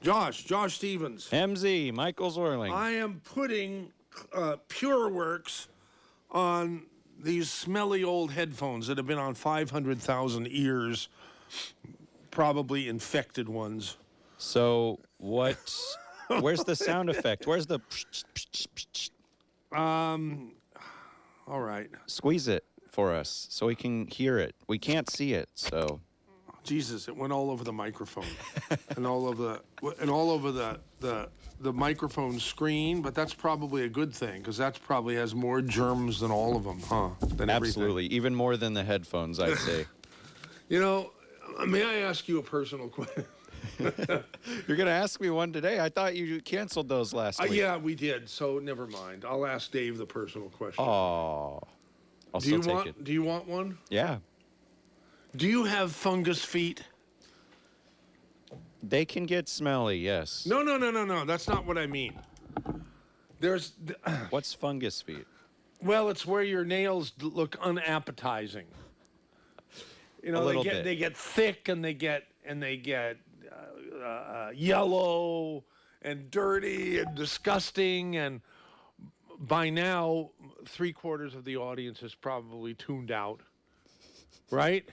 Josh Stevens. MZ, Michael Zwerling. I am putting Pure Works on these smelly old headphones that have been on 500,000 ears, probably infected ones. So where's the sound effect? Where's the... All right. Squeeze it for us so we can hear it. We can't see it, so... Jesus, it went all over the microphone and all over the microphone screen, but that's probably a good thing because that probably has more germs than all of them, huh? Than Absolutely. everything. Even more than the headphones, I'd say. You know, may I ask you a personal question? You're going to ask me one today? I thought you canceled those last week. Yeah, we did, so never mind. I'll ask Dave the personal question. Oh, I'll still take it. Do you want one? Yeah. Do you have fungus feet? They can get smelly, yes. No. That's not what I mean. What's fungus feet? Well, it's where your nails look unappetizing. You know, they get thick and they get yellow and dirty and disgusting, and by now 3/4 of the audience is probably tuned out, right?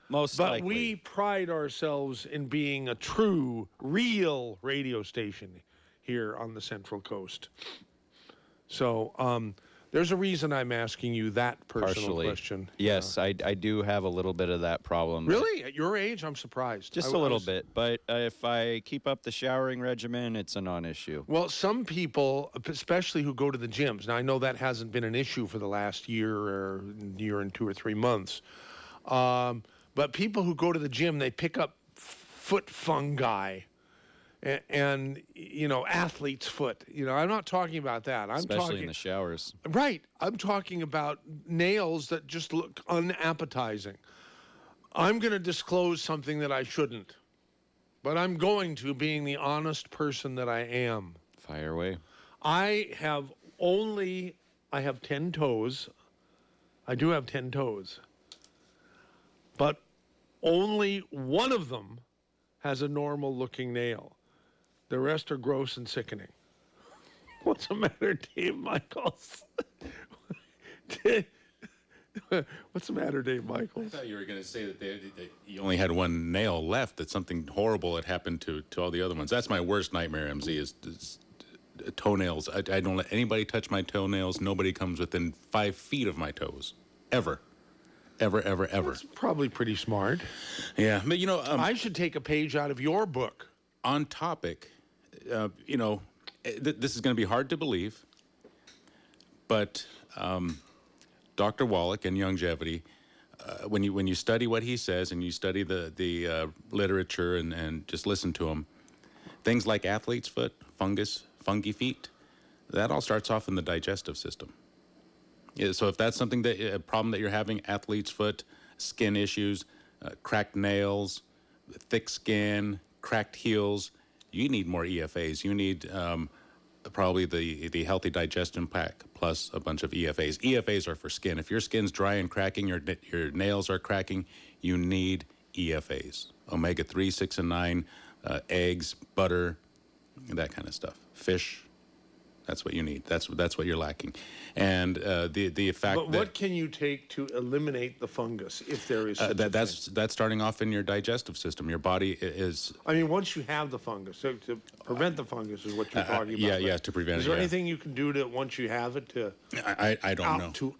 Most likely. But we pride ourselves in being a true, real radio station here on the Central Coast. So there's a reason I'm asking you that personal question. Yes, I do have a little bit of that problem. Really? At your age? I'm surprised. Just a little bit. But if I keep up the showering regimen, it's a non-issue. Well, some people, especially who go to the gyms, now I know that hasn't been an issue for the last year and 2 or 3 months, but people who go to the gym, they pick up foot fungi and you know, athlete's foot. You know, I'm not talking about that. Especially in the showers. Right. I'm talking about nails that just look unappetizing. I'm going to disclose something that I shouldn't, but I'm going to, being the honest person that I am. Fire away. I have 10 toes. I do have 10 toes. But only one of them has a normal-looking nail. The rest are gross and sickening. What's the matter, Dave Michaels? What's the matter, Dave Michaels? I thought you were going to say that you only had one nail left, that something horrible had happened to all the other ones. That's my worst nightmare, MZ, is toenails. I don't let anybody touch my toenails. Nobody comes within 5 feet of my toes. Ever. Ever. That's probably pretty smart. Yeah, but you know... I should take a page out of your book. On topic, you know, this is going to be hard to believe, but Dr. Wallach and longevity, when you study what he says and you study the literature and just listen to him, things like athlete's foot, fungi feet, that all starts off in the digestive system. Yeah, so if that's a problem that you're having, athlete's foot, skin issues, cracked nails, thick skin, cracked heels, you need more EFAs. You need probably the healthy digestion pack plus a bunch of EFAs. EFAs are for skin. If your skin's dry and cracking, your nails are cracking, you need EFAs. Omega-3, 6, and 9, eggs, butter, that kind of stuff. Fish. That's what you need. That's what you're lacking, and the fact. But what can you take to eliminate the fungus if there is? That's starting off in your digestive system. Your body is. I mean, once you have the fungus, so to prevent the fungus is what you're talking about. Yeah, to prevent it. Is there anything you can do to once you have it to? I don't know. To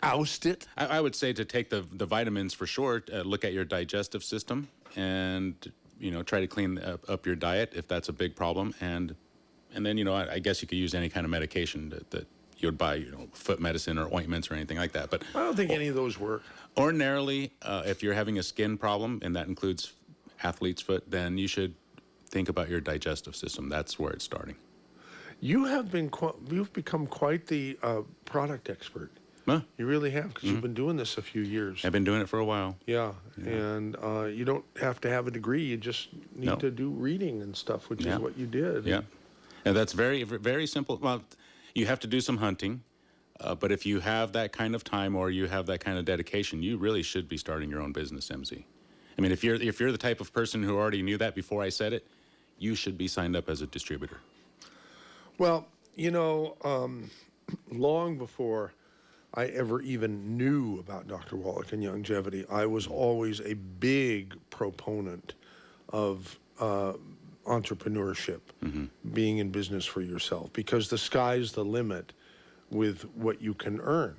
oust it. I would say to take the vitamins for sure. Look at your digestive system, and try to clean up your diet if that's a big problem, and then, I guess you could use any kind of medication that you would buy, foot medicine or ointments or anything like that. But I don't think any of those work. Ordinarily, if you're having a skin problem, and that includes athlete's foot, then you should think about your digestive system. That's where it's starting. You've become quite the product expert. Huh? You really have, because you've been doing this a few years. I've been doing it for a while. Yeah. And you don't have to have a degree. You just need to do reading and stuff, which is what you did. Yeah. And that's very, very simple. Well, you have to do some hunting, but if you have that kind of time or you have that kind of dedication, you really should be starting your own business, MZ. I mean, if you're the type of person who already knew that before I said it, you should be signed up as a distributor? Well, long before I ever even knew about Dr. Wallach and longevity, I was always a big proponent of entrepreneurship, being in business for yourself, because the sky's the limit with what you can earn.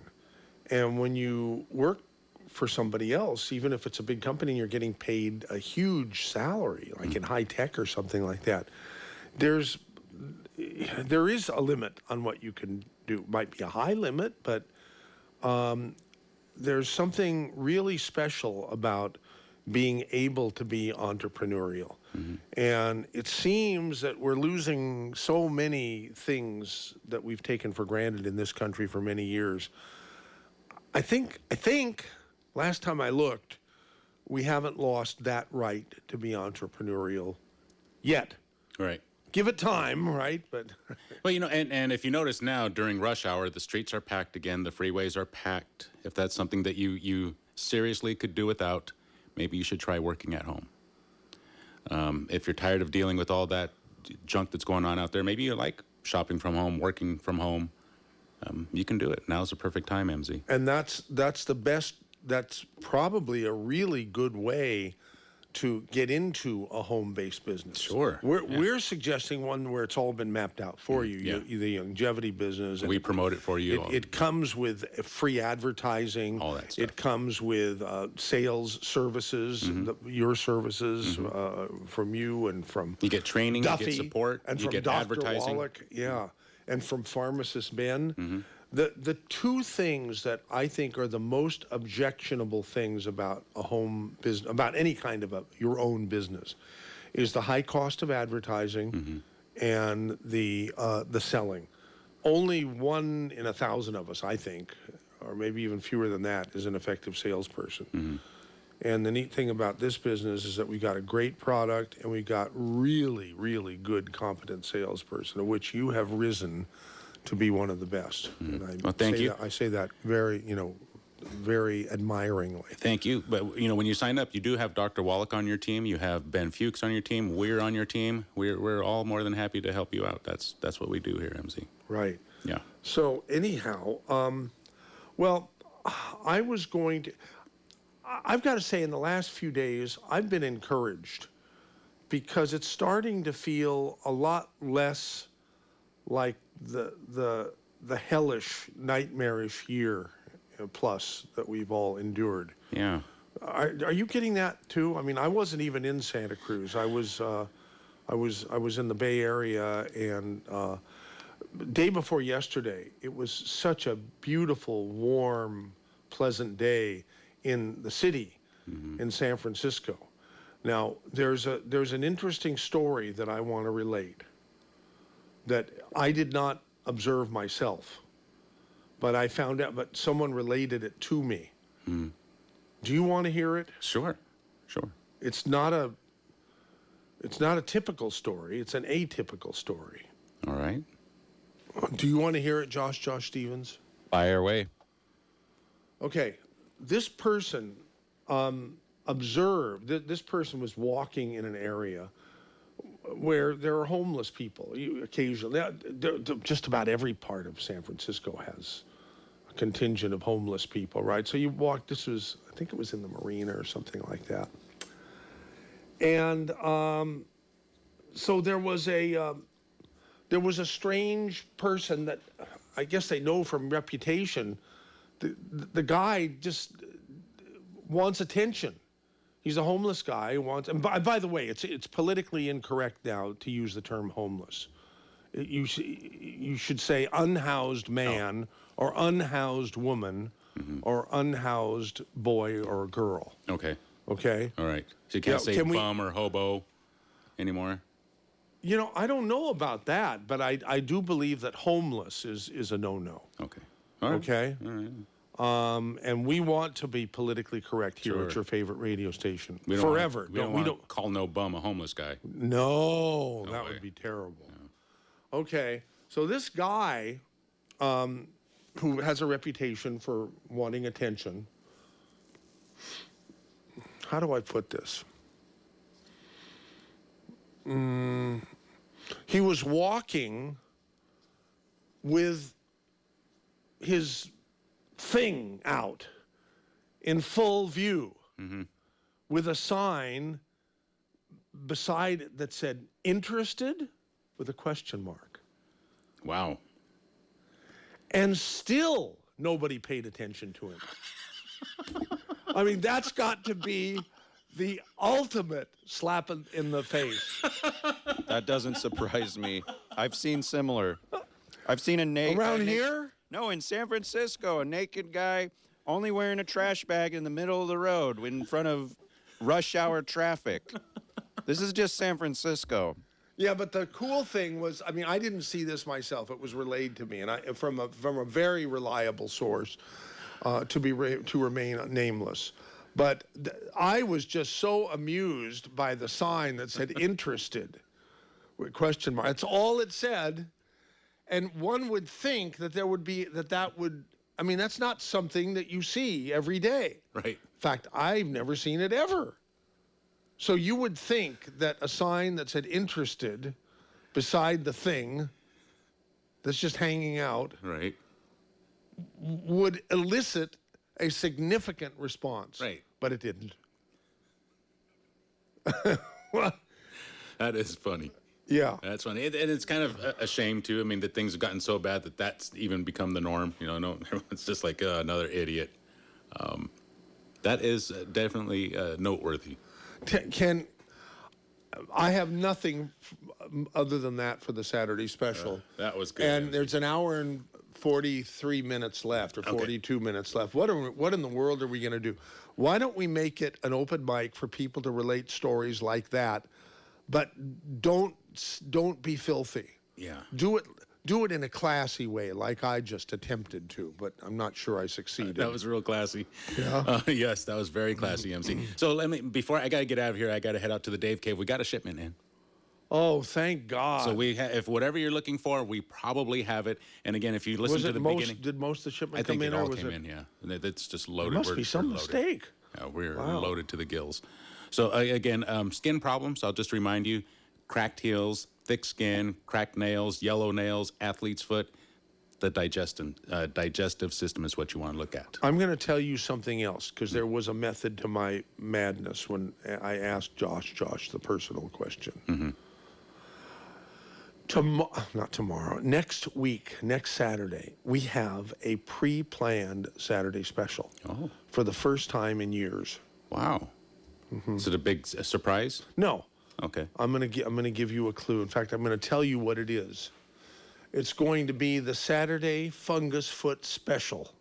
And when you work for somebody else, even if it's a big company and you're getting paid a huge salary, like in high tech or something like that, there is a limit on what you can do. Might be a high limit, but there's something really special about being able to be entrepreneurial. And it seems that we're losing so many things that we've taken for granted in this country for many years. I think last time I looked, we haven't lost that right to be entrepreneurial yet. Right. Give it time, right? But Well, and if you notice now during rush hour, the streets are packed again. The freeways are packed. If that's something that you seriously could do without, maybe you should try working at home. If you're tired of dealing with all that junk that's going on out there, maybe you like shopping from home, working from home. You can do it. Now's the perfect time, MZ. and that's the best. That's probably a really good way to get into a home-based business. Sure. We're suggesting one where it's all been mapped out for you. Yeah. The longevity business. We promote it for you. It comes with free advertising. All that stuff. It comes with sales services, your services from you and from You get training, Duffy, you get support, and you from get Dr. advertising. Wallach, and from pharmacist Ben. The two things that I think are the most objectionable things about a home business, about any kind of your own business, is the high cost of advertising and the selling. Only 1 in 1,000 of us, I think, or maybe even fewer than that, is an effective salesperson. And the neat thing about this business is that we got a great product and we got really, really good, competent salesperson, of which you have risen to be one of the best. And Well, thank you. I say that very, very admiringly. Thank you. But, when you sign up, you do have Dr. Wallach on your team. You have Ben Fuchs on your team. We're on your team. We're all more than happy to help you out. That's what we do here, MZ. Right. Yeah. So anyhow, well, I've got to say in the last few days, I've been encouraged because it's starting to feel a lot less like the hellish, nightmarish year plus that we've all endured. Yeah. Are you getting that too? I mean, I wasn't even in Santa Cruz. I was in the Bay Area, and day before yesterday, it was such a beautiful, warm, pleasant day in the city, in San Francisco. Now, there's an interesting story that I want to relate that I did not observe myself, but I found out, but someone related it to me. Do you want to hear it? Sure. It's not a typical story. It's an atypical story. All right. Do you want to hear it, Josh Stevens? Fire away. Okay. This person observed that this person was walking in an area where there are homeless people. Occasionally, just about every part of San Francisco has a contingent of homeless people, right? So you walk. I think it was in the marina or something like that. And so there was a strange person that I guess they know from reputation. The guy just wants attention. He's a homeless guy who wants, and by the way, it's politically incorrect now to use the term homeless. You should say unhoused man or unhoused woman or unhoused boy or girl. Okay. Okay? All right. So you can't say can we- bum or hobo anymore? I don't know about that, but I do believe that homeless is a no-no. Okay. All right. Okay? All right. And we want to be politically correct here at Sure. your favorite radio station. We don't Forever. Want, we don't call no bum a homeless guy. No, that way. would be terrible. Okay, so this guy who has a reputation for wanting attention, how do I put this? He was walking with his thing out in full view with a sign beside it that said interested with a question mark. Wow. And still nobody paid attention to him. I mean, that's got to be the ultimate slap in the face. That doesn't surprise me. I've seen similar. I've seen a naked... Around here? No, in San Francisco, a naked guy only wearing a trash bag in the middle of the road in front of rush hour traffic. This is just San Francisco. Yeah, but the cool thing was, I mean, I didn't see this myself. It was relayed to me, and from a very reliable source, to remain nameless. But I was just so amused by the sign that said "interested" with question mark. That's all it said, and one would think that there would be that would. I mean, that's not something that you see every day. Right. In fact, I've never seen it ever. So you would think that a sign that said "interested" beside the thing that's just hanging out Right. would elicit a significant response. Right. But it didn't. That is funny. Yeah. That's funny. And it's kind of a shame, too. I mean, that things have gotten so bad that that's even become the norm. You know, no, everyone's just like another idiot. That is definitely noteworthy. I have nothing other than that for the Saturday special. That was good. And there's an hour and 43 minutes left, or 42 minutes left. What in the world are we going to do? Why don't we make it an open mic for people to relate stories like that, but don't be filthy. Yeah. Do it in a classy way, like I just attempted to, but I'm not sure I succeeded. That was real classy. Yeah. Yes, that was very classy, MC. So before I got to get out of here, I got to head out to the Dave Cave. We got a shipment in. Oh, thank God. So if whatever you're looking for, we probably have it. And again, if you listen to the beginning, did most of the shipment I think come in, it all or was came it? in. Yeah, and it's just loaded. There must be We're some loaded. mistake. Yeah, we're loaded to the gills. So again, skin problems. I'll just remind you: cracked heels, thick skin, cracked nails, yellow nails, athlete's foot. The digestive system is what you want to look at. I'm going to tell you something else, because there was a method to my madness when I asked Josh the personal question. Not tomorrow, next week, next Saturday, we have a pre-planned Saturday special. Oh. For the first time in years. Wow. Is it a big surprise? No. Okay. I'm going to give you a clue. In fact, I'm going to tell you what it is. It's going to be the Saturday Fungus Foot Special.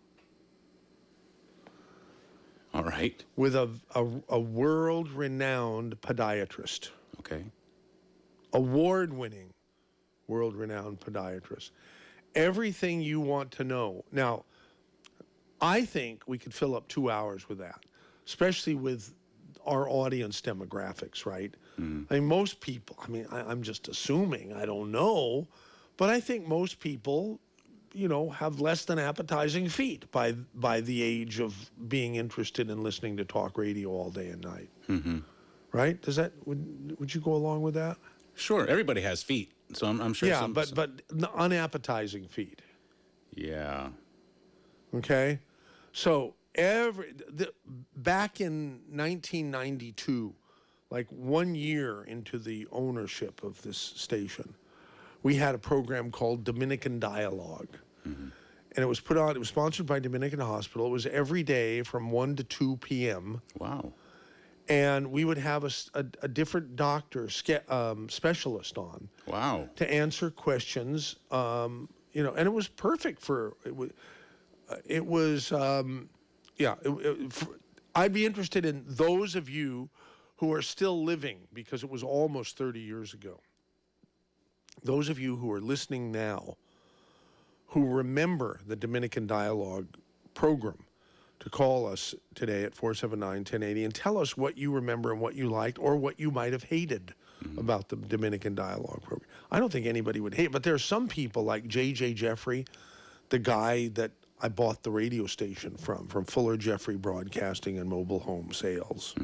All right. With a world-renowned podiatrist. Okay. Award-winning, world-renowned podiatrist. Everything you want to know. Now, I think we could fill up 2 hours with that, especially with our audience demographics, right? I mean, most people, I'm just assuming, I don't know, but I think most people, have less than appetizing feet by the age of being interested in listening to talk radio all day and night. Right? Would you go along with that? Sure. Everybody has feet, so I'm sure. Yeah, but unappetizing feet. Yeah. Okay, so back in 1992, like 1 year into the ownership of this station, we had a program called Dominican Dialogue. And it was sponsored by Dominican Hospital. It was every day from 1 to 2 p.m. Wow. And we would have a different doctor, specialist on. Wow. To answer questions, and it was perfect I'd be interested in those of you who are still living, because it was almost 30 years ago. Those of you who are listening now, who remember the Dominican Dialogue program, to call us today at 479-1080 and tell us what you remember and what you liked, or what you might have hated about the Dominican Dialogue program. I don't think anybody would hate, but there are some people like J.J. Jeffrey, the guy that I bought the radio station from Fuller Jeffrey Broadcasting and Mobile Home Sales.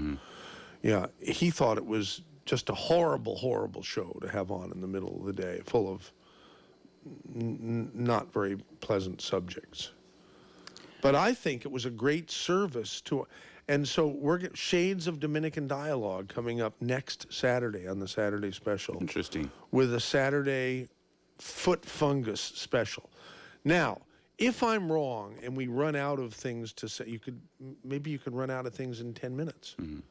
Yeah, he thought it was just a horrible, horrible show to have on in the middle of the day, full of not very pleasant subjects. But I think it was a great service to, and so we're getting Shades of Dominican Dialogue coming up next Saturday on the Saturday special. Interesting. With a Saturday foot fungus special. Now, if I'm wrong and we run out of things to say, maybe you could run out of things in 10 minutes, you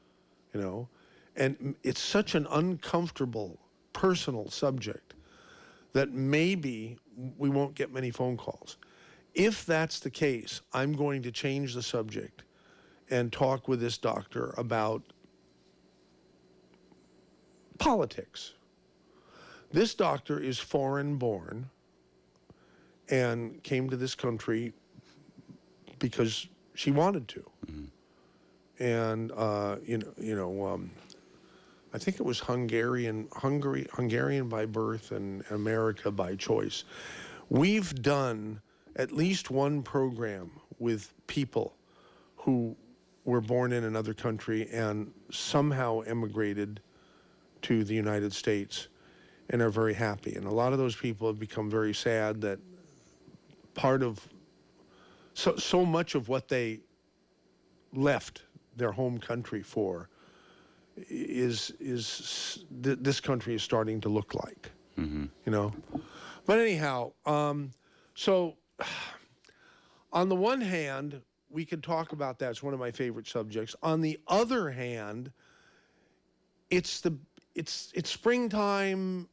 know? And it's such an uncomfortable, personal subject that maybe we won't get many phone calls. If that's the case, I'm going to change the subject and talk with this doctor about politics. This doctor is foreign born and came to this country because she wanted to. And I think it was Hungarian by birth and America by choice. We've done at least one program with people who were born in another country and somehow emigrated to the United States and are very happy. And a lot of those people have become very sad that part of so much of what they left their home country for is this country is starting to look like, you know. But anyhow, so on the one hand, we could talk about that. It's one of my favorite subjects. On the other hand, it's springtime.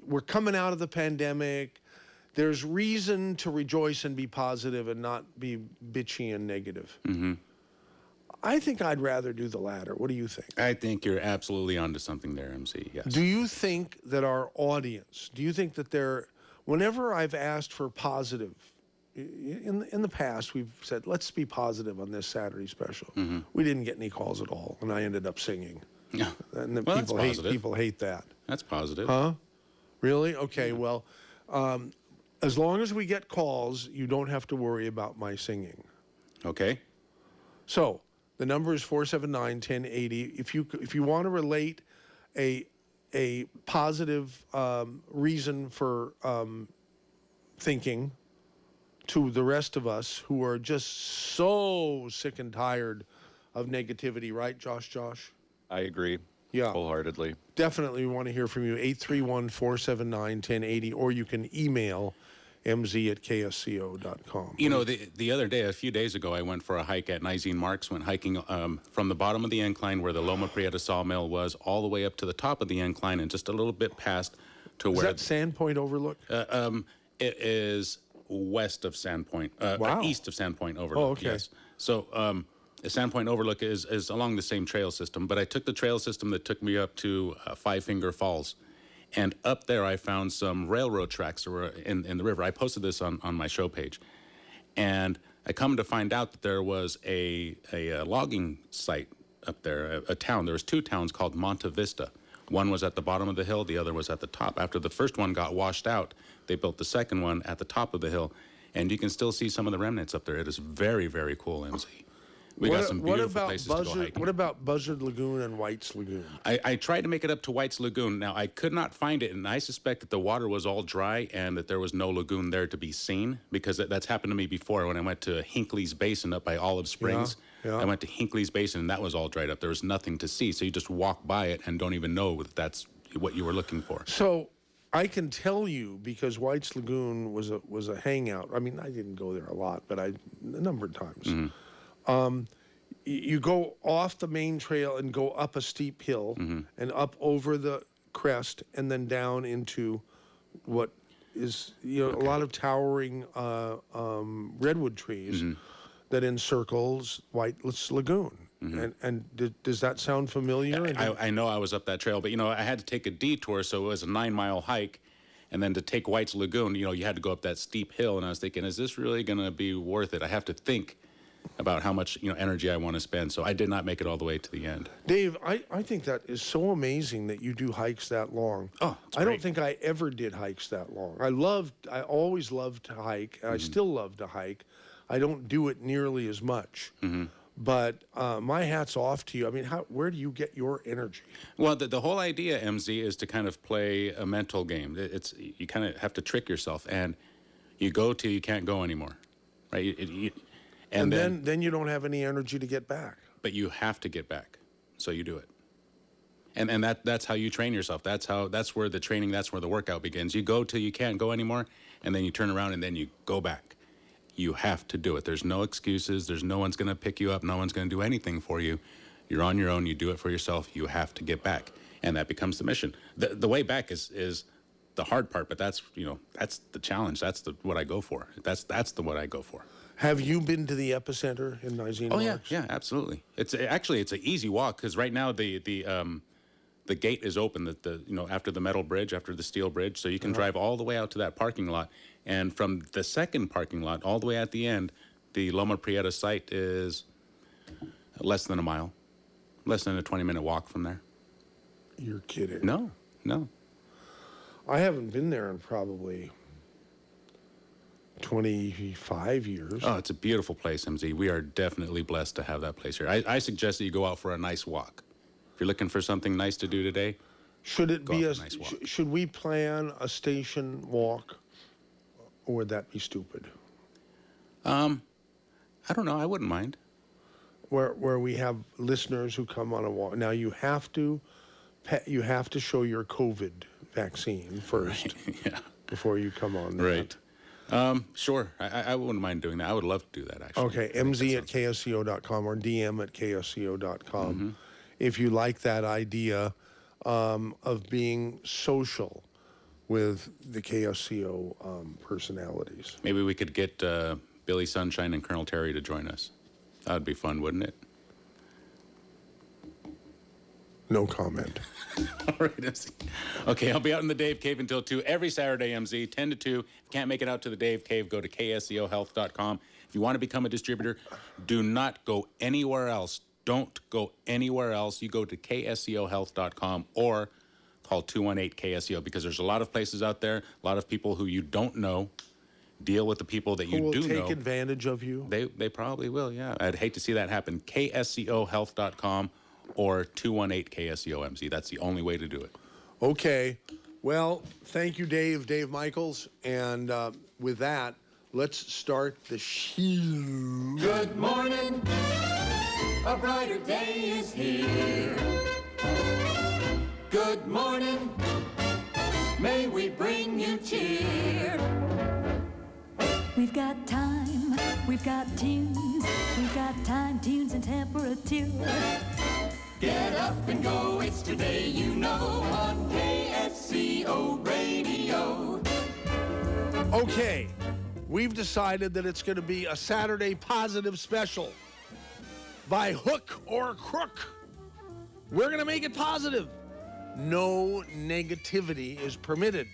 We're coming out of the pandemic. There's reason to rejoice and be positive and not be bitchy and negative. I think I'd rather do the latter. What do you think? I think you're absolutely onto something there, MC. Yes. Do you think that our audience, do you think that whenever I've asked for positive, in the past we've said, let's be positive on this Saturday special. We didn't get any calls at all, and I ended up singing. Yeah. And Well, that's positive. people hate that. That's positive. Huh? Really? Okay, well, as long as we get calls, you don't have to worry about my singing. Okay. So the number is 479-1080. If you want to relate a positive reason for thinking to the rest of us who are just so sick and tired of negativity, right, Josh? I agree. Yeah. Wholeheartedly. Definitely we want to hear from you, 831-479-1080, or you can email mz@ksco.com. You know, the other day, a few days ago, I went for a hike at Nizine Marks, went hiking from the bottom of the incline where the Loma Prieta sawmill was all the way up to the top of the incline and just a little bit past to Is where... that Sandpoint Overlook? It is west of Sandpoint, Wow. east of Sandpoint Overlook. Oh, okay. Yes. So the Sandpoint Overlook is along the same trail system, but I took the trail system that took me up to Five Finger Falls. And up there, I found some railroad tracks that were in the river. I posted this on my show page. And I come to find out that there was a logging site up there, a town. There was two towns called Monte Vista. One was at the bottom of the hill, the other was at the top. After the first one got washed out, they built the second one at the top of the hill. And you can still see some of the remnants up there. It is very, very cool, MC. We got some beautiful places to go hiking. What about Buzzard Lagoon and White's Lagoon? I tried to make it up to White's Lagoon. Now, I could not find it, and I suspect that the water was all dry and that there was no lagoon there to be seen, because that's happened to me before when I went to Hinckley's Basin up by Olive Springs. Yeah. I went to Hinckley's Basin, and that was all dried up. There was nothing to see, so you just walk by it and don't even know that that's what you were looking for. So I can tell you, because White's Lagoon was a hangout. I mean, I didn't go there a lot, but a number of times. You go off the main trail and go up a steep hill and up over the crest and then down into what is a lot of towering redwood trees that encircles White's Lagoon. And does that sound familiar? I know I was up that trail, but I had to take a detour, so it was a 9-mile hike. And then to take White's Lagoon, you had to go up that steep hill, and I was thinking, is this really going to be worth it? I have to think about how much energy I want to spend. So I did not make it all the way to the end. Dave, I think that is so amazing that you do hikes that long. Oh, it's I don't great. think I ever did hikes that long. I always loved to hike. I still love to hike. I don't do it nearly as much. But my hat's off to you. I mean, where do you get your energy? Well, the whole idea, MZ, is to kind of play a mental game. It's you kind of have to trick yourself, and you go till you can't go anymore, right? And then you don't have any energy to get back. But you have to get back, so you do it. And that's how you train yourself. That's where the training, that's where the workout begins. You go till you can't go anymore, and then you turn around and then you go back. You have to do it. There's no excuses. There's no one's going to pick you up. No one's going to do anything for you. You're on your own. You do it for yourself. You have to get back, and that becomes the mission. The way back is the hard part, but that's the challenge. That's what I go for. That's what I go for. Have you been to the epicenter in Nizhny Oh Marks? yeah, absolutely. It's an easy walk because right now the gate is open. After the metal bridge, after the steel bridge, so you can drive all the way out to that parking lot. And from the second parking lot all the way at the end, the Loma Prieta site is less than a mile, less than a 20-minute walk from there. You're kidding. No. I haven't been there in probably 25 years. Oh, it's a beautiful place, MZ. We are definitely blessed to have that place here. I suggest that you go out for a nice walk. If you're looking for something nice to do today, should it be a nice walk. Should we plan a station walk, or would that be stupid? I don't know. I wouldn't mind. Where we have listeners who come on a walk. Now you have to show your COVID vaccine first. Yeah. Before you come on. Right. Sure. I wouldn't mind doing that. I would love to do that, actually. Okay. MZ at KSCO.com or DM at KSCO.com. Mm-hmm. If you like that idea of being social with the KSCO personalities. Maybe we could get Billy Sunshine and Colonel Terry to join us. That would be fun, wouldn't it? No comment. All right, MZ. Okay, I'll be out in the Dave Cave until 2 every Saturday, MZ, 10 to 2. If you can't make it out to the Dave Cave, go to kscohealth.com. If you want to become a distributor, do not go anywhere else. Don't go anywhere else. You go to kscohealth.com or call 218-KSCO because there's a lot of places out there, a lot of people who you don't know. Deal with the people that you do know. Who will take advantage of you? They probably will, yeah. I'd hate to see that happen. kscohealth.com or 218-KSCO-MZ. That's the only way to do it. Okay. Well, thank you, Dave Michaels. And with that, let's start the show. Good morning. A brighter day is here. Good morning. May we bring you cheer. We've got time, we've got tunes, we've got time, tunes, and temperature. Get up and go, it's today you know on KSCO Radio. Okay, we've decided that it's going to be a Saturday positive special. By hook or crook, we're going to make it positive. No negativity is permitted.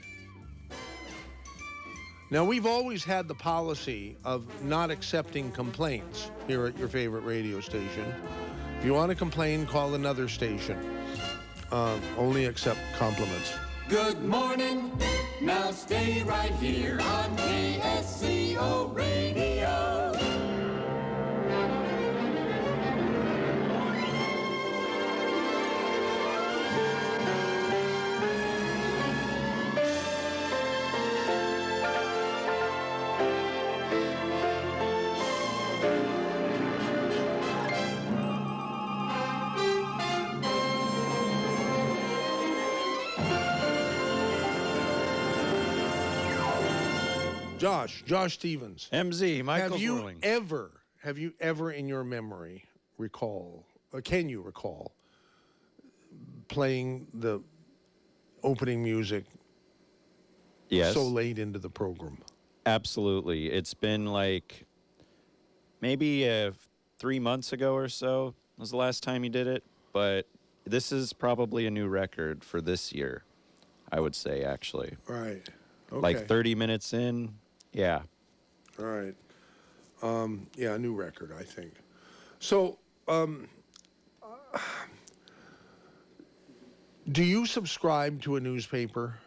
Now, we've always had the policy of not accepting complaints here at your favorite radio station. If you want to complain, call another station. Only accept compliments. Good morning. Now stay right here on KSCO Radio. Josh Stevens. MZ, Michael Have you Zwerling. ever in your memory can you recall playing the opening music Yes. so late into the program? Absolutely. It's been like maybe 3 months ago or so was the last time you did it, but this is probably a new record for this year, I would say, actually. Right. Okay. Like 30 minutes in, yeah. All right. Yeah, a new record, I think. So, do you subscribe to a newspaper?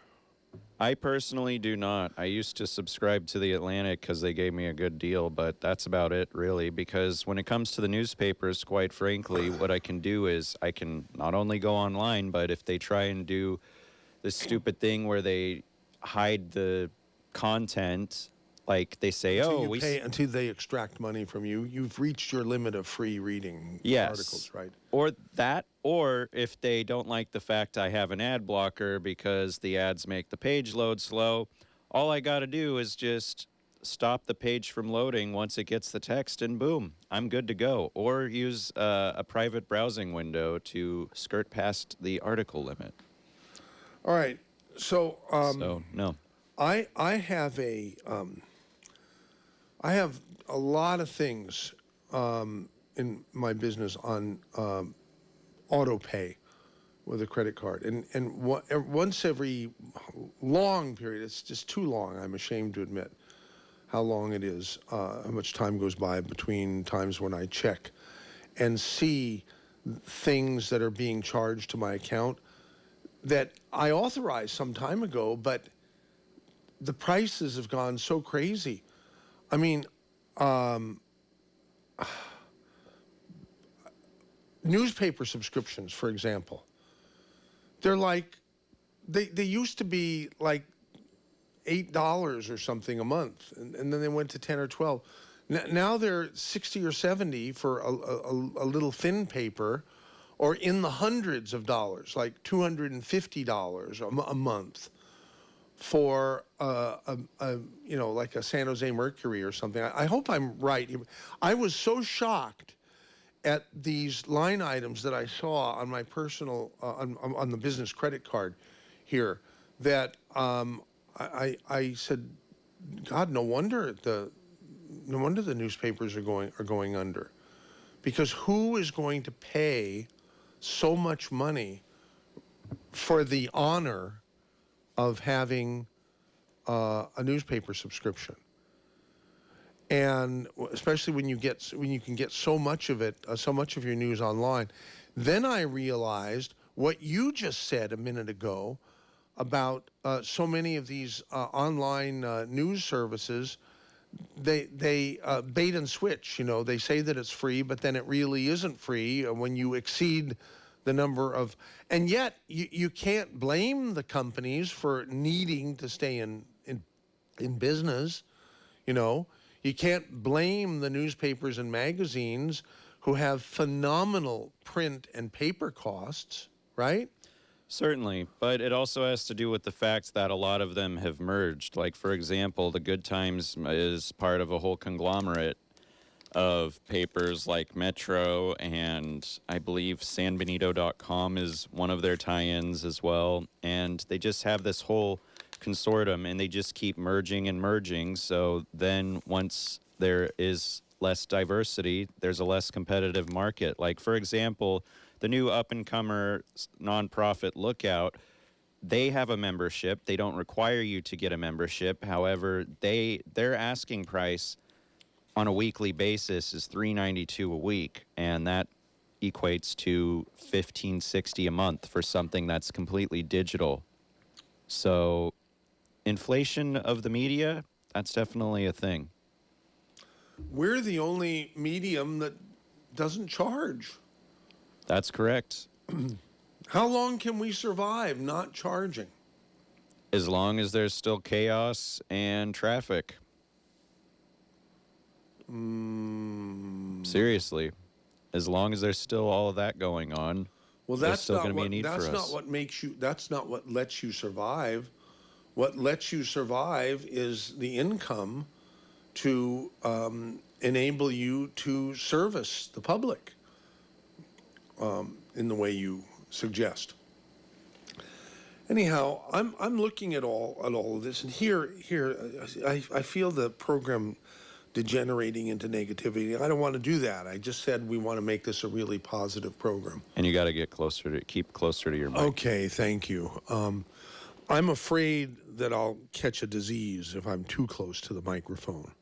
I personally do not. I used to subscribe to the Atlantic because they gave me a good deal, but that's about it, really. Because when it comes to the newspapers, quite frankly, what I can do is I can not only go online, but if they try and do this stupid thing where they hide the content, like they say, Until "Oh, you pay, until they extract money from you, you've reached your limit of free reading yes. articles, right? Or that, or if they don't like the fact I have an ad blocker because the ads make the page load slow, all I got to do is just stop the page from loading once it gets the text, and boom, I'm good to go. Or use a private browsing window to skirt past the article limit. All right. So, So, no. I have I have a lot of things in my business on auto pay with a credit card, and once every long period, it's just too long. I'm ashamed to admit how long it is, how much time goes by between times when I check and see things that are being charged to my account that I authorized some time ago, but the prices have gone so crazy. I mean, newspaper subscriptions, for example, they're like, they used to be like $8 or something a month, and then they went to 10 or 12. Now they're 60 or 70 for a little thin paper, or in the hundreds of dollars, like $250 a month for like a San Jose Mercury or something. I hope I'm right. I was so shocked at these line items that I saw on my personal on the business credit card here that I said, God, no wonder the newspapers are going under, because who is going to pay so much money for the honor of having a newspaper subscription? And especially when you can get so much of it, so much of your news online. Then I realized what you just said a minute ago about so many of these online news services. They bait and switch. They say that it's free, but then it really isn't free when you exceed the number of. And yet you can't blame the companies for needing to stay in business. You can't blame the newspapers and magazines who have phenomenal print and paper costs, right? Certainly, but it also has to do with the fact that a lot of them have merged. Like, for example, the Good Times is part of a whole conglomerate of papers like Metro, and I believe sanbenito.com is one of their tie-ins as well. And they just have this whole consortium, and they just keep merging and merging. So then once there is less diversity, there's a less competitive market. Like, for example, the new up-and-comer nonprofit Lookout, they have a membership. They don't require you to get a membership. However, their asking price on a weekly basis is $3.92 a week, and that equates to $15.60 a month for something that's completely digital. So inflation of the media, that's definitely a thing. We're the only medium that doesn't charge. That's correct. How long can we survive not charging? As long as there's still chaos and traffic. Seriously. As long as there's still all of that going on, Well, there's that's still not going to be a what need for that's us. not what makes you. That's not what lets you survive. What lets you survive is the income to enable you to service the public in the way you suggest. Anyhow, I'm looking at all of this, and here I feel the program degenerating into negativity. I don't want to do that. I just said we want to make this a really positive program. And you got to keep closer to your mic. Okay, thank you. I'm afraid that I'll catch a disease if I'm too close to the microphone.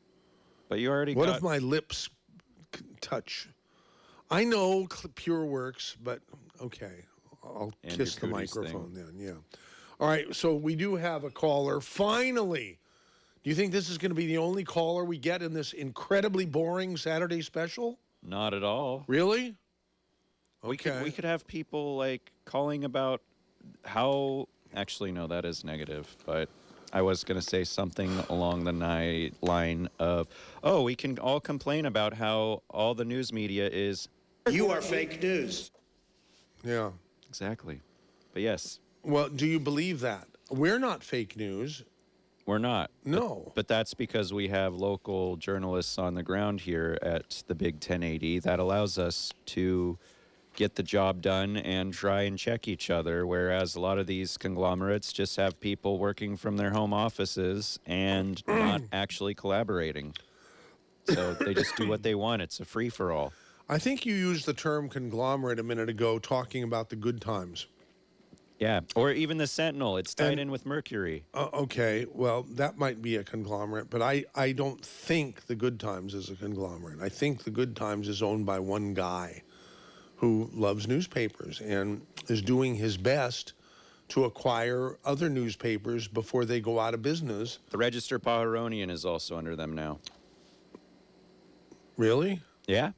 But you already What got... if my lips touch? I know Pure works, but okay, I'll And kiss the your cooties microphone then. Yeah. All right, so we do have a caller. Finally, do you think this is going to be the only caller we get in this incredibly boring Saturday special? Not at all. Really? We could have people like calling about how. Actually, no, that is negative. But I was going to say something along the line of, oh, we can all complain about how all the news media is. You are fake news. Yeah. Exactly. But yes, Well, do you believe that? We're not fake news. we're not. No. But that's because we have local journalists on the ground here at the Big 1080 that allows us to get the job done and try and check each other, whereas a lot of these conglomerates just have people working from their home offices and not actually collaborating. So they just do what they want. It's a free-for-all. I think you used the term conglomerate a minute ago talking about the good times. Yeah, or even the Sentinel. It's tied And- in with Mercury. Okay, well, that might be a conglomerate, but I don't think the Good Times is a conglomerate. I think the Good Times is owned by one guy who loves newspapers and is doing his best to acquire other newspapers before they go out of business. The Register Pajaronian is also under them now. Really? Yeah.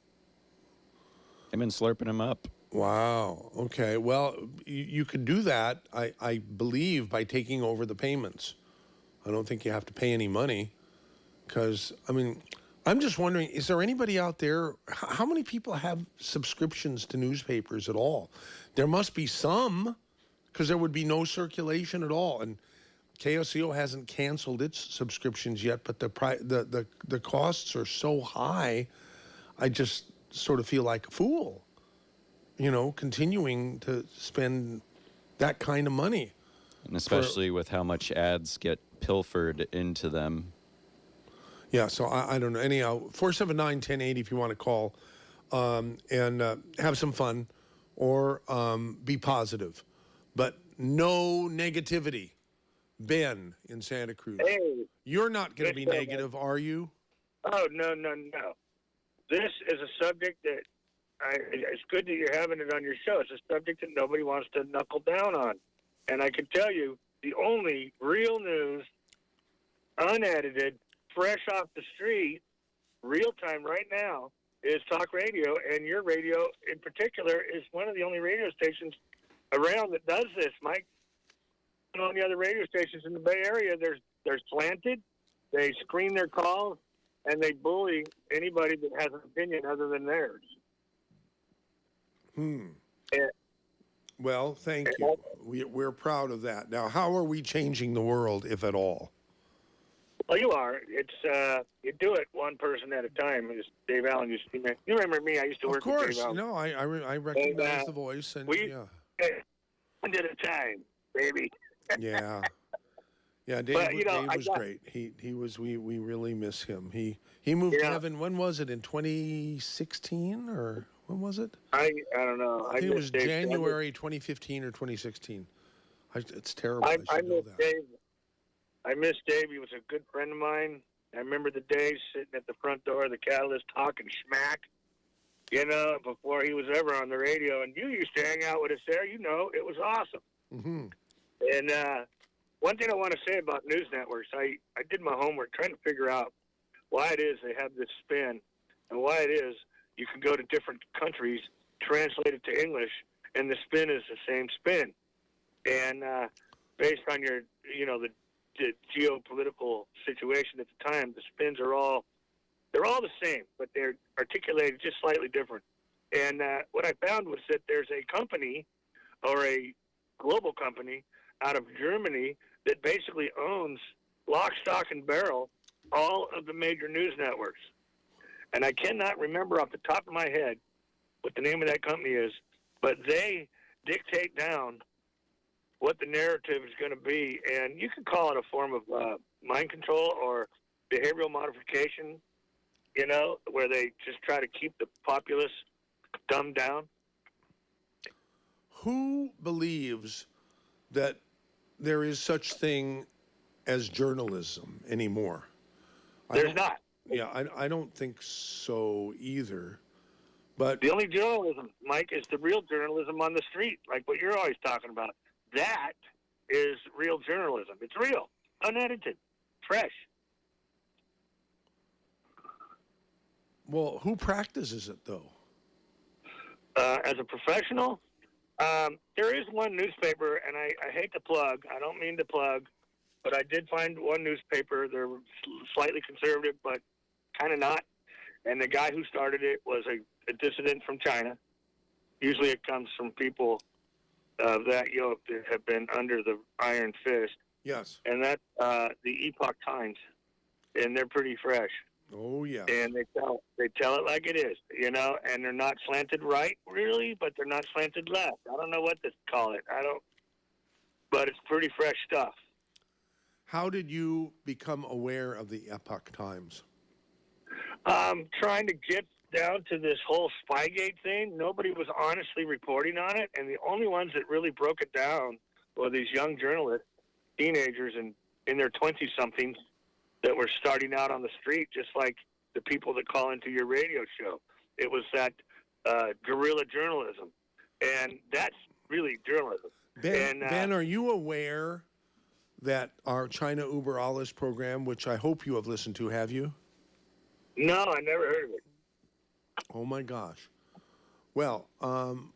They've been slurping them up. Wow. Okay. Well, you could do that, I believe, by taking over the payments. I don't think you have to pay any money because, I mean, I'm just wondering, is there anybody out there, how many people have subscriptions to newspapers at all? There must be some because there would be no circulation at all. And KSCO hasn't canceled its subscriptions yet, but the costs are so high, I just sort of feel like a fool, continuing to spend that kind of money. And especially with how much ads get pilfered into them. Yeah, so I don't know. Anyhow, 479-1080 if you want to call and have some fun or be positive. But no negativity. Ben in Santa Cruz. Hey. You're not going to be Yes, sir. negative, are you? Oh, no. This is a subject that it's good that you're having it on your show. It's a subject that nobody wants to knuckle down on. And I can tell you, the only real news, unedited, fresh off the street, real time right now, is talk radio. And your radio, in particular, is one of the only radio stations around that does this, Mike. On the other radio stations in the Bay Area, they're slanted, they screen their calls, and they bully anybody that has an opinion other than theirs. And, Well, thank you. We're proud of that. Now, how are we changing the world, if at all? well, you are. It's you do it one person at a time. As Dave Allen used to. You remember me? I used to Of work with course. Dave Allen. No, I recognize the voice. And we- yeah. One at a time, baby. Yeah. Yeah, Dave, But, Dave was I got- great. He was we really miss him. He moved to Yeah. heaven. When was it? In 2016 or when was it? I don't know. I think it was miss Dave. January 2015 or 2016. It's terrible. I I should know miss that. Dave. I miss Dave. He was a good friend of mine. I remember the days sitting at the front door of the Catalyst talking schmack, before he was ever on the radio. And you used to hang out with us there. It was awesome. Mm-hmm. And one thing I want to say about news networks, I did my homework trying to figure out why it is they have this spin and why it is you can go to different countries, translate it to English, and the spin is the same spin. And based on your, the geopolitical situation at the time, the spins are all the same, but they're articulated just slightly different. And what I found was that there's a company or a global company out of Germany that basically owns lock, stock, and barrel all of the major news networks. And I cannot remember off the top of my head what the name of that company is, but they dictate down what the narrative is going to be. And you could call it a form of mind control or behavioral modification, where they just try to keep the populace dumbed down. Who believes that there is such thing as journalism anymore? There's not. Yeah, I don't think so either. But The only journalism, Mike, is the real journalism on the street, like what you're always talking about. That is real journalism. It's real, unedited, fresh. Well, who practices it though? As a professional, there is one newspaper, and I hate to plug. I don't mean to plug, but I did find one newspaper. They're slightly conservative, but kind of not. And the guy who started it was a dissident from China. Usually it comes from people of that ilk that have been under the iron fist. Yes. And that's the Epoch Times. And they're pretty fresh. Oh, yeah. And they tell it like it is, you know, and they're not slanted right, really, but they're not slanted left. I don't know what to call it. But it's pretty fresh stuff. How did you become aware of the Epoch Times? Trying to get down to this whole Spygate thing. Nobody was honestly reporting on it, and the only ones that really broke it down were these young journalists, teenagers, and in their 20-somethings that were starting out on the street, just like the people that call into your radio show. It was that guerrilla journalism, and that's really journalism. Ben, are you aware that our China Uber Alles program, which I hope you have listened to, have you? No, I never heard of it. Oh, my gosh. Well,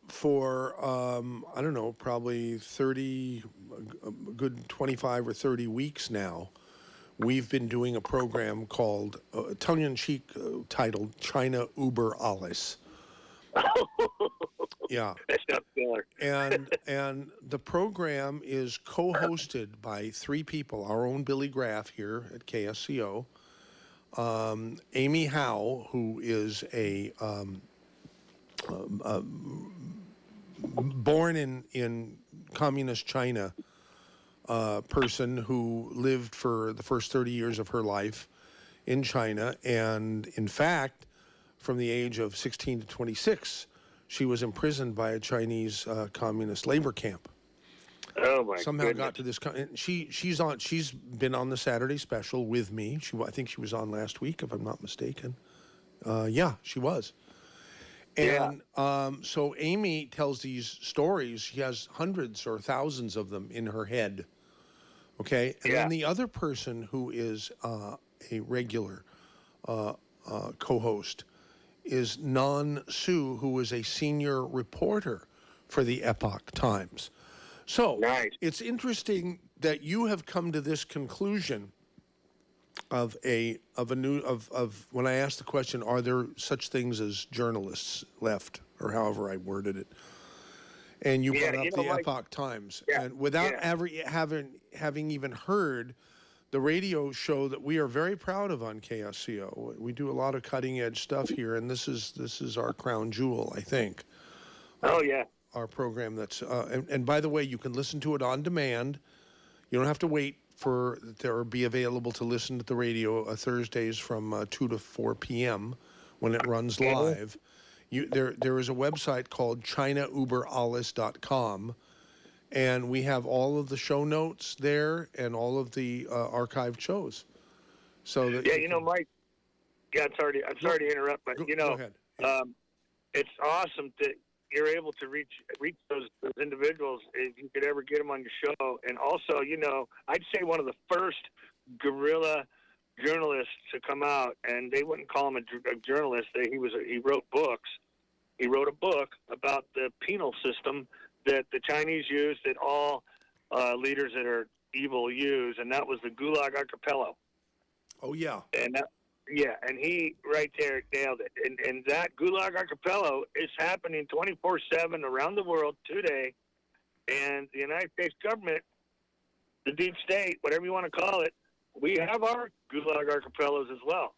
for, I don't know, probably 30, a good 25 or 30 weeks now, we've been doing a program called, tongue-in-cheek titled China Uber Alles. Yeah. That's not killer. And the program is co-hosted by three people, our own Billy Graff here at KSCO, Amy Howe, who is a born in communist China person who lived for the first 30 years of her life in China, and in fact, from the age of 16 to 26, she was imprisoned by a Chinese communist labor camp. Oh my! Somehow goodness. got to this. She's been on the Saturday special with me. I think she was on last week, if I'm not mistaken. Yeah, she was. And so Amy tells these stories. She has hundreds or thousands of them in her head. Okay, and then the other person who is a regular co-host is Nan Su, who is a senior reporter for the Epoch Times. So it's interesting that you have come to this conclusion of when I asked the question, are there such things as journalists left, or however I worded it, and you brought up the Epoch Times, and without ever having even heard the radio show that we are very proud of on KSCO. We do a lot of cutting edge stuff here, and this is our crown jewel, I think. Oh yeah. Our program that's and by the way, you can listen to it on demand. You don't have to wait for there be available to listen to the radio Thursdays from 2 to 4 p.m. when it runs live. There is a website called ChinaUberAlles.com, and we have all of the show notes there and all of the archived shows. So that Mike. Yeah, I'm sorry to interrupt, but go ahead. It's awesome that you're able to reach those individuals if you could ever get them on your show. And also, I'd say one of the first guerrilla journalists to come out, and they wouldn't call him a journalist. He wrote books. He wrote a book about the penal system that the Chinese use, that all leaders that are evil use, and that was the Gulag Archipelago. Oh yeah. And he right there nailed it. And that Gulag Archipelago is happening 24/7 around the world today. And the United States government, the deep state, whatever you want to call it, we have our Gulag Archipelagos as well.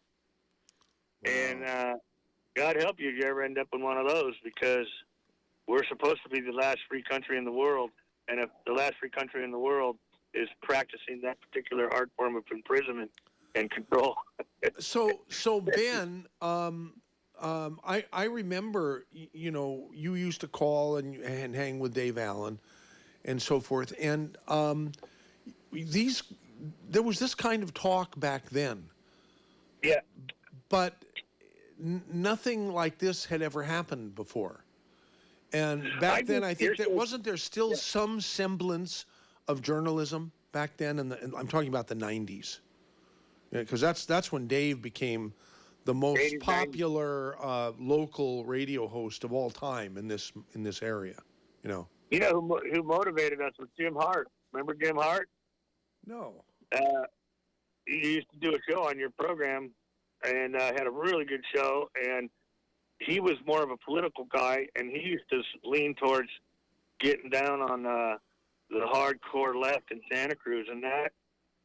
Wow. And God help you if you ever end up in one of those, because we're supposed to be the last free country in the world. And if the last free country in the world is practicing that particular art form of imprisonment and control. So Ben, I remember, you used to call and hang with Dave Allen and so forth. And there was this kind of talk back then. Yeah. But nothing like this had ever happened before. And back then, I think wasn't there still some semblance of journalism back then, and I'm talking about the 90s, because that's when Dave became the most 80s, 90s. popular local radio host of all time in this area. You know. You know who motivated us was Jim Hart. Remember Jim Hart? No. He used to do a show on your program, and had a really good show. And he was more of a political guy, and he used to lean towards getting down on the hardcore left in Santa Cruz, and that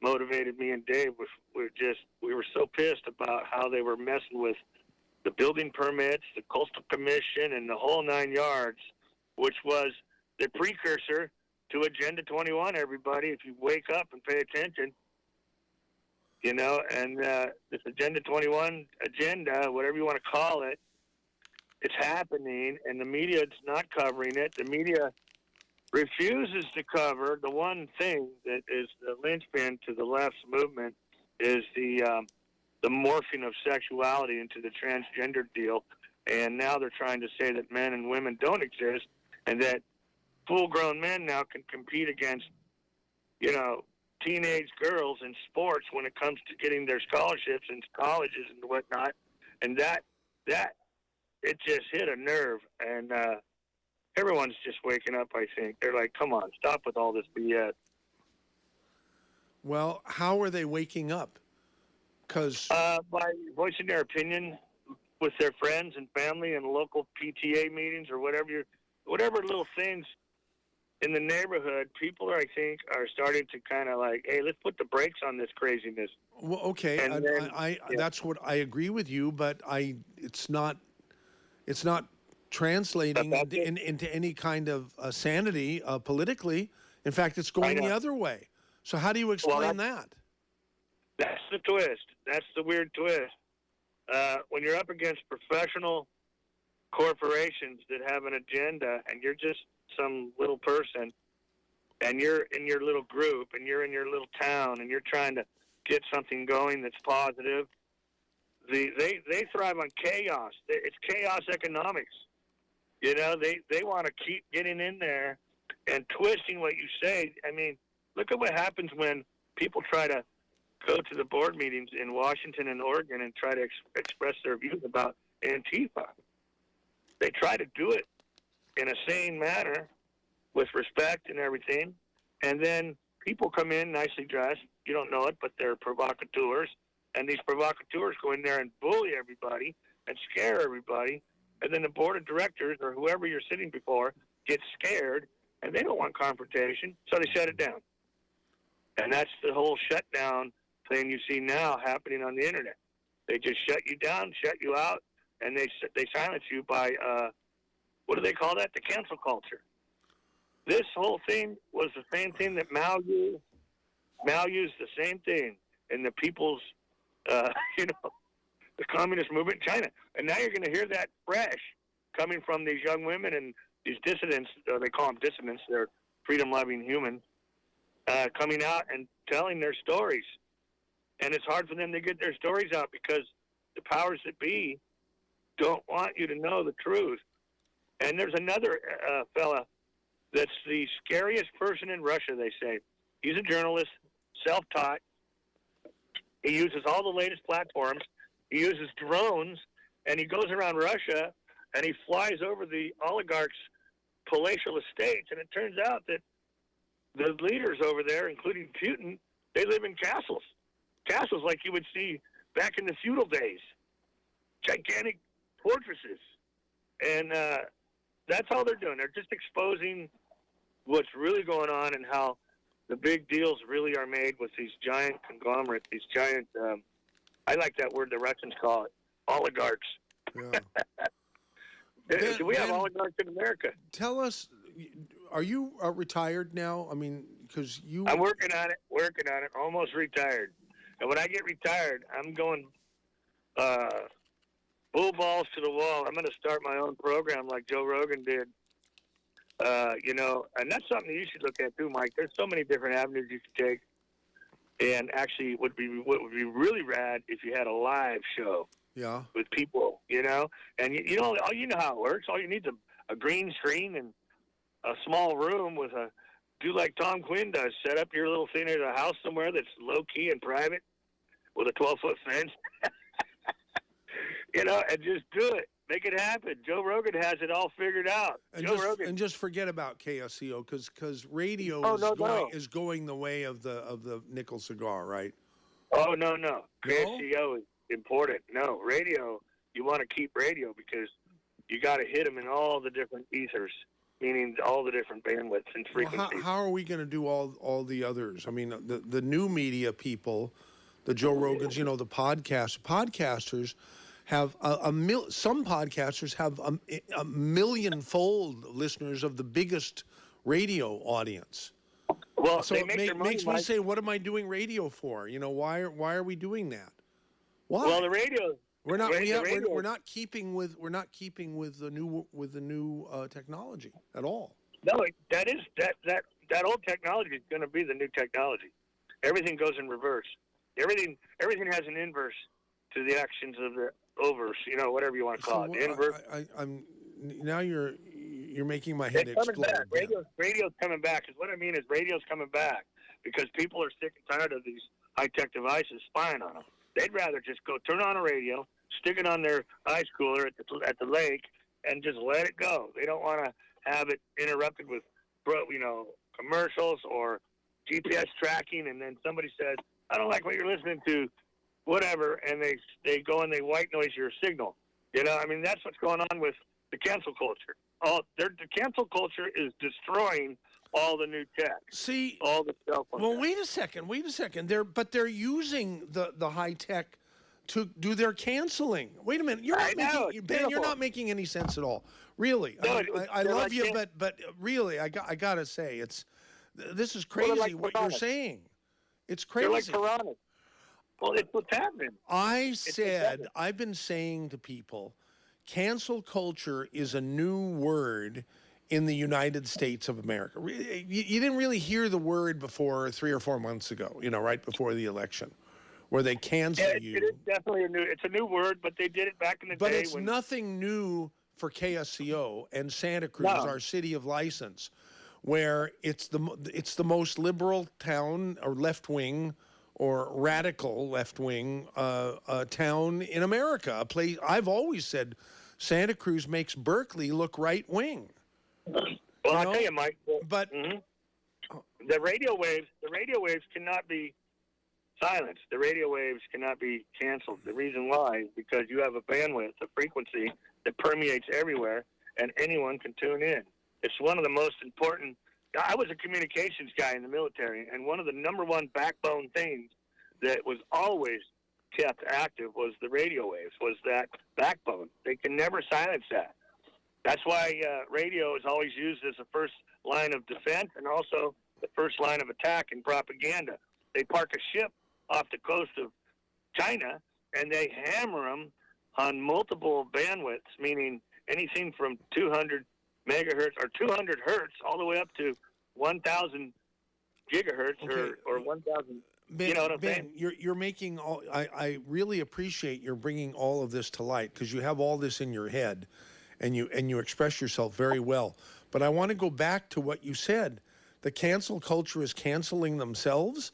motivated me and Dave. We were so pissed about how they were messing with the building permits, the Coastal Commission, and the whole 9 yards, which was the precursor to Agenda 21, everybody, if you wake up and pay attention. You know, and this Agenda 21 agenda, whatever you want to call it, it's happening, and the media is not covering it. The media refuses to cover the one thing that is the linchpin to the left's movement is the morphing of sexuality into the transgender deal. And now they're trying to say that men and women don't exist, and that full-grown men now can compete against, you know, teenage girls in sports when it comes to getting their scholarships in colleges and whatnot. And that it just hit a nerve, and everyone's just waking up, I think. They're like, come on, stop with all this BS. Well, how are they waking up? Because by voicing their opinion with their friends and family and local PTA meetings or whatever little things in the neighborhood, people are, I think, are starting to kind of like, hey, let's put the brakes on this craziness. well, okay, And then, that's what I agree with you, but it's not translating But that's into any kind of sanity politically. In fact, it's going the other way. So how do you explain that? That's the twist. That's the weird twist. When you're up against professional corporations that have an agenda, and you're just some little person, and you're in your little group, and you're in your little town, and you're trying to get something going that's positive, they thrive on chaos. It's chaos economics. You know, they want to keep getting in there and twisting what you say. I mean, look at what happens when people try to go to the board meetings in Washington and Oregon and try to express their views about Antifa. They try to do it in a sane manner with respect and everything, and then people come in nicely dressed. You don't know it, but they're provocateurs, and these provocateurs go in there and bully everybody and scare everybody, and then the board of directors or whoever you're sitting before gets scared, and they don't want confrontation, so they shut it down. And that's the whole shutdown thing you see now happening on the internet. They just shut you down, shut you out, and they silence you by, what do they call that? The cancel culture. This whole thing was the same thing that Mao used. Mao used the same thing in the people's, the communist movement in China. And now you're going to hear that fresh coming from these young women and these dissidents. They call them dissidents. They're freedom-loving humans coming out and telling their stories. And it's hard for them to get their stories out because the powers that be don't want you to know the truth. And there's another fella that's the scariest person in Russia, they say. He's a journalist, self-taught. He uses all the latest platforms. He uses drones, and he goes around Russia, and he flies over the oligarchs' palatial estates. And it turns out that the leaders over there, including Putin, they live in castles. Castles like you would see back in the feudal days. Gigantic fortresses. And that's all they're doing. They're just exposing what's really going on and how the big deals really are made with these giant conglomerates, these giant, I like that word the Russians call it, oligarchs. Yeah. Do we have oligarchs in America? Tell us, are you retired now? I mean, because you... I'm working on it, almost retired. And when I get retired, I'm going bull balls to the wall. I'm going to start my own program like Joe Rogan did. And that's something you should look at too, Mike. There's so many different avenues you could take. And actually, what would be really rad if you had a live show. Yeah. With people, and you know how it works. All you need is a green screen and a small room with a do like Tom Quinn does. Set up your little thing at a house somewhere that's low-key and private with a 12-foot fence. And just do it. Make it happen. Joe Rogan has it all figured out. And just forget about KSCO because radio is going the way of the nickel cigar, right? Oh, no. KSCO is important. No, radio, you want to keep radio because you got to hit them in all the different ethers, meaning all the different bandwidths and frequencies. Well, how are we going to do all the others? I mean, the new media people, the Joe Rogans, the podcasters have some podcasters have a million-fold listeners of the biggest radio audience. Well, so they make their money, makes me say, what am I doing radio for? Why are we doing that? Why? Well, the radio. We're not keeping with the new technology at all. No, that old technology is going to be the new technology. Everything goes in reverse. Everything has an inverse to the actions of the overse. Whatever you want to call it. Inverse. I'm now you're making my head explode. Back. Radio's coming back. Because what I mean is radio's coming back because people are sick and tired of these high-tech devices spying on them. They'd rather just go turn on a radio, stick it on their ice cooler at the lake, and just let it go. They don't want to have it interrupted with, commercials or GPS tracking, and then somebody says, I don't like what you're listening to, whatever, and they go and they white noise your signal. That's what's going on with the cancel culture. The cancel culture is destroying all the new tech. See, all the cell phone. Well, wait a second. They're using the high tech to do their canceling. Wait a minute. Ben, you're not making any sense at all. Really. No, I love you, but really, I gotta say, this is crazy what you're saying. It's crazy. They're like piranhas. Well, it's what's happening. I've been saying to people, cancel culture is a new word in the United States of America. You didn't really hear the word before 3 or 4 months ago, right before the election, where they cancel you. It is definitely a new word, but they did it back in the day. But it's nothing new for KSCO and Santa Cruz, our city of license, where it's the most liberal town or left-wing or radical left-wing town in America. A place I've always said Santa Cruz makes Berkeley look right-wing. Well, I'll tell you, Mike. But the radio waves cannot be silenced. The radio waves cannot be canceled. The reason why is because you have a bandwidth, a frequency that permeates everywhere, and anyone can tune in. It's one of the most important. I was a communications guy in the military, and one of the number one backbone things that was always kept active was the radio waves, was that backbone. They can never silence that. That's why radio is always used as the first line of defense and also the first line of attack in propaganda. They park a ship off the coast of China, and they hammer them on multiple bandwidths, meaning anything from 200 megahertz or 200 hertz all the way up to 1,000 gigahertz or 1,000. Ben, you know what I'm saying? You're making all. I really appreciate your bringing all of this to light because you have all this in your head, and you express yourself very well. But I want to go back to what you said. The cancel culture is canceling themselves.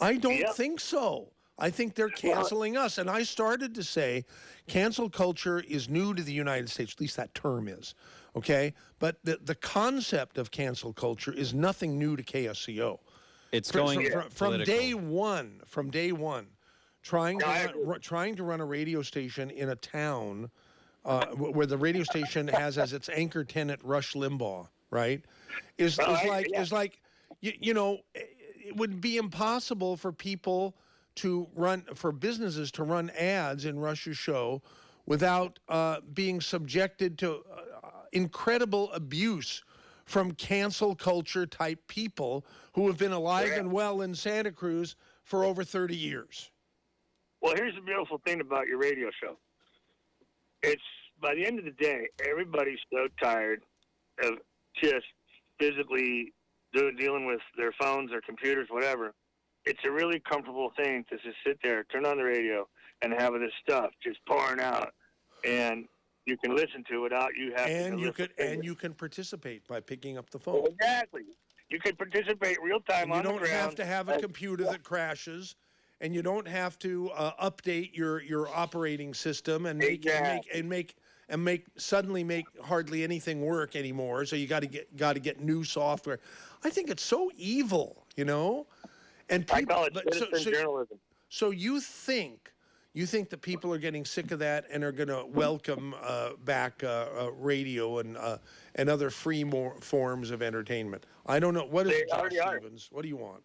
I don't think so. I think they're canceling us. And I started to say cancel culture is new to the United States, at least that term is, okay? But the concept of cancel culture is nothing new to KSCO. It's going from day one, trying to run a radio station in a town where the radio station has as its anchor tenant Rush Limbaugh, right? Is like it would be impossible for businesses to run ads in Rush's show without being subjected to incredible abuse from cancel culture type people who have been alive and well in Santa Cruz for over 30 years. Well, here's the beautiful thing about your radio show. It's by the end of the day, everybody's so tired of just physically dealing with their phones or computers, whatever. It's a really comfortable thing to just sit there, turn on the radio, and have this stuff just pouring out, and you can listen to it without you having to listen. And you can participate by picking up the phone. Exactly. You can participate real time on You the don't ground. have to have a computer that crashes, and you don't have to update your operating system and suddenly make hardly anything work anymore. So you got to get new software. I think it's so evil, you know. And I call it citizen journalism. So you think that people are getting sick of that and are going to welcome back radio and other free forms of entertainment? I don't know. What is it, Josh Stevens? What do you want?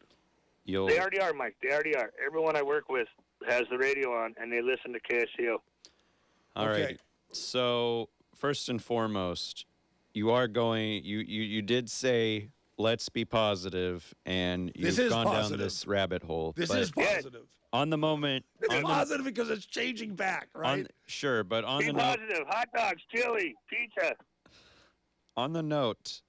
They already are, Mike. They already are. Everyone I work with has the radio on, and they listen to KSCO. All right. So first and foremost, you are going. You did say let's be positive, and you've gone down this rabbit hole. This is positive. On the moment, it's positive because it's changing back, right? Sure, but on be the positive. Hot dogs, chili, pizza. On the note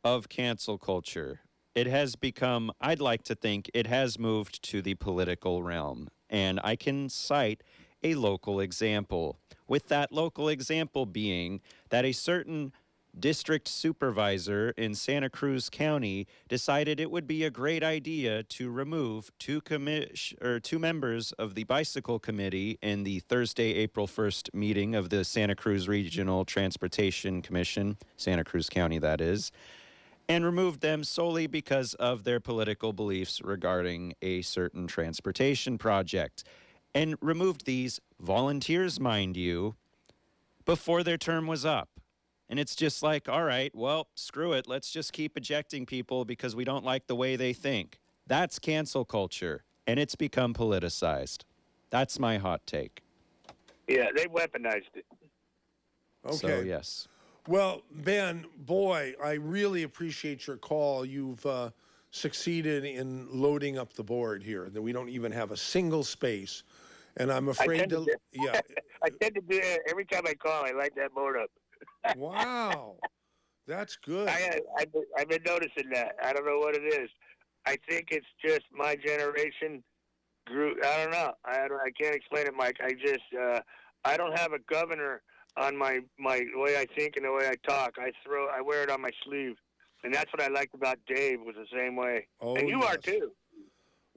of cancel culture, it has become, I'd like to think, it has moved to the political realm. And I can cite a local example, with that local example being that a certain district supervisor in Santa Cruz County decided it would be a great idea to remove two members of the bicycle committee in the Thursday, April 1st meeting of the Santa Cruz Regional Transportation Commission, Santa Cruz County that is, and removed them solely because of their political beliefs regarding a certain transportation project. And removed these volunteers, mind you, before their term was up. And it's just like, all right, well, screw it. Let's just keep ejecting people because we don't like the way they think. That's cancel culture, and it's become politicized. That's my hot take. Yeah, they weaponized it. Okay. So, yes. Well, Ben, boy, I really appreciate your call. You've succeeded in loading up the board here. That we don't even have a single space. And I'm afraid yeah. I tend to do that every time I call. I light that board up. Wow, that's good. I've been noticing that. I don't know what it is. I think it's just my generation grew. I don't know. I can't explain it, Mike. I don't have a governor on my way I think and the way I talk. I wear it on my sleeve, and that's what I liked about Dave. Was the same way. Oh, and you are too.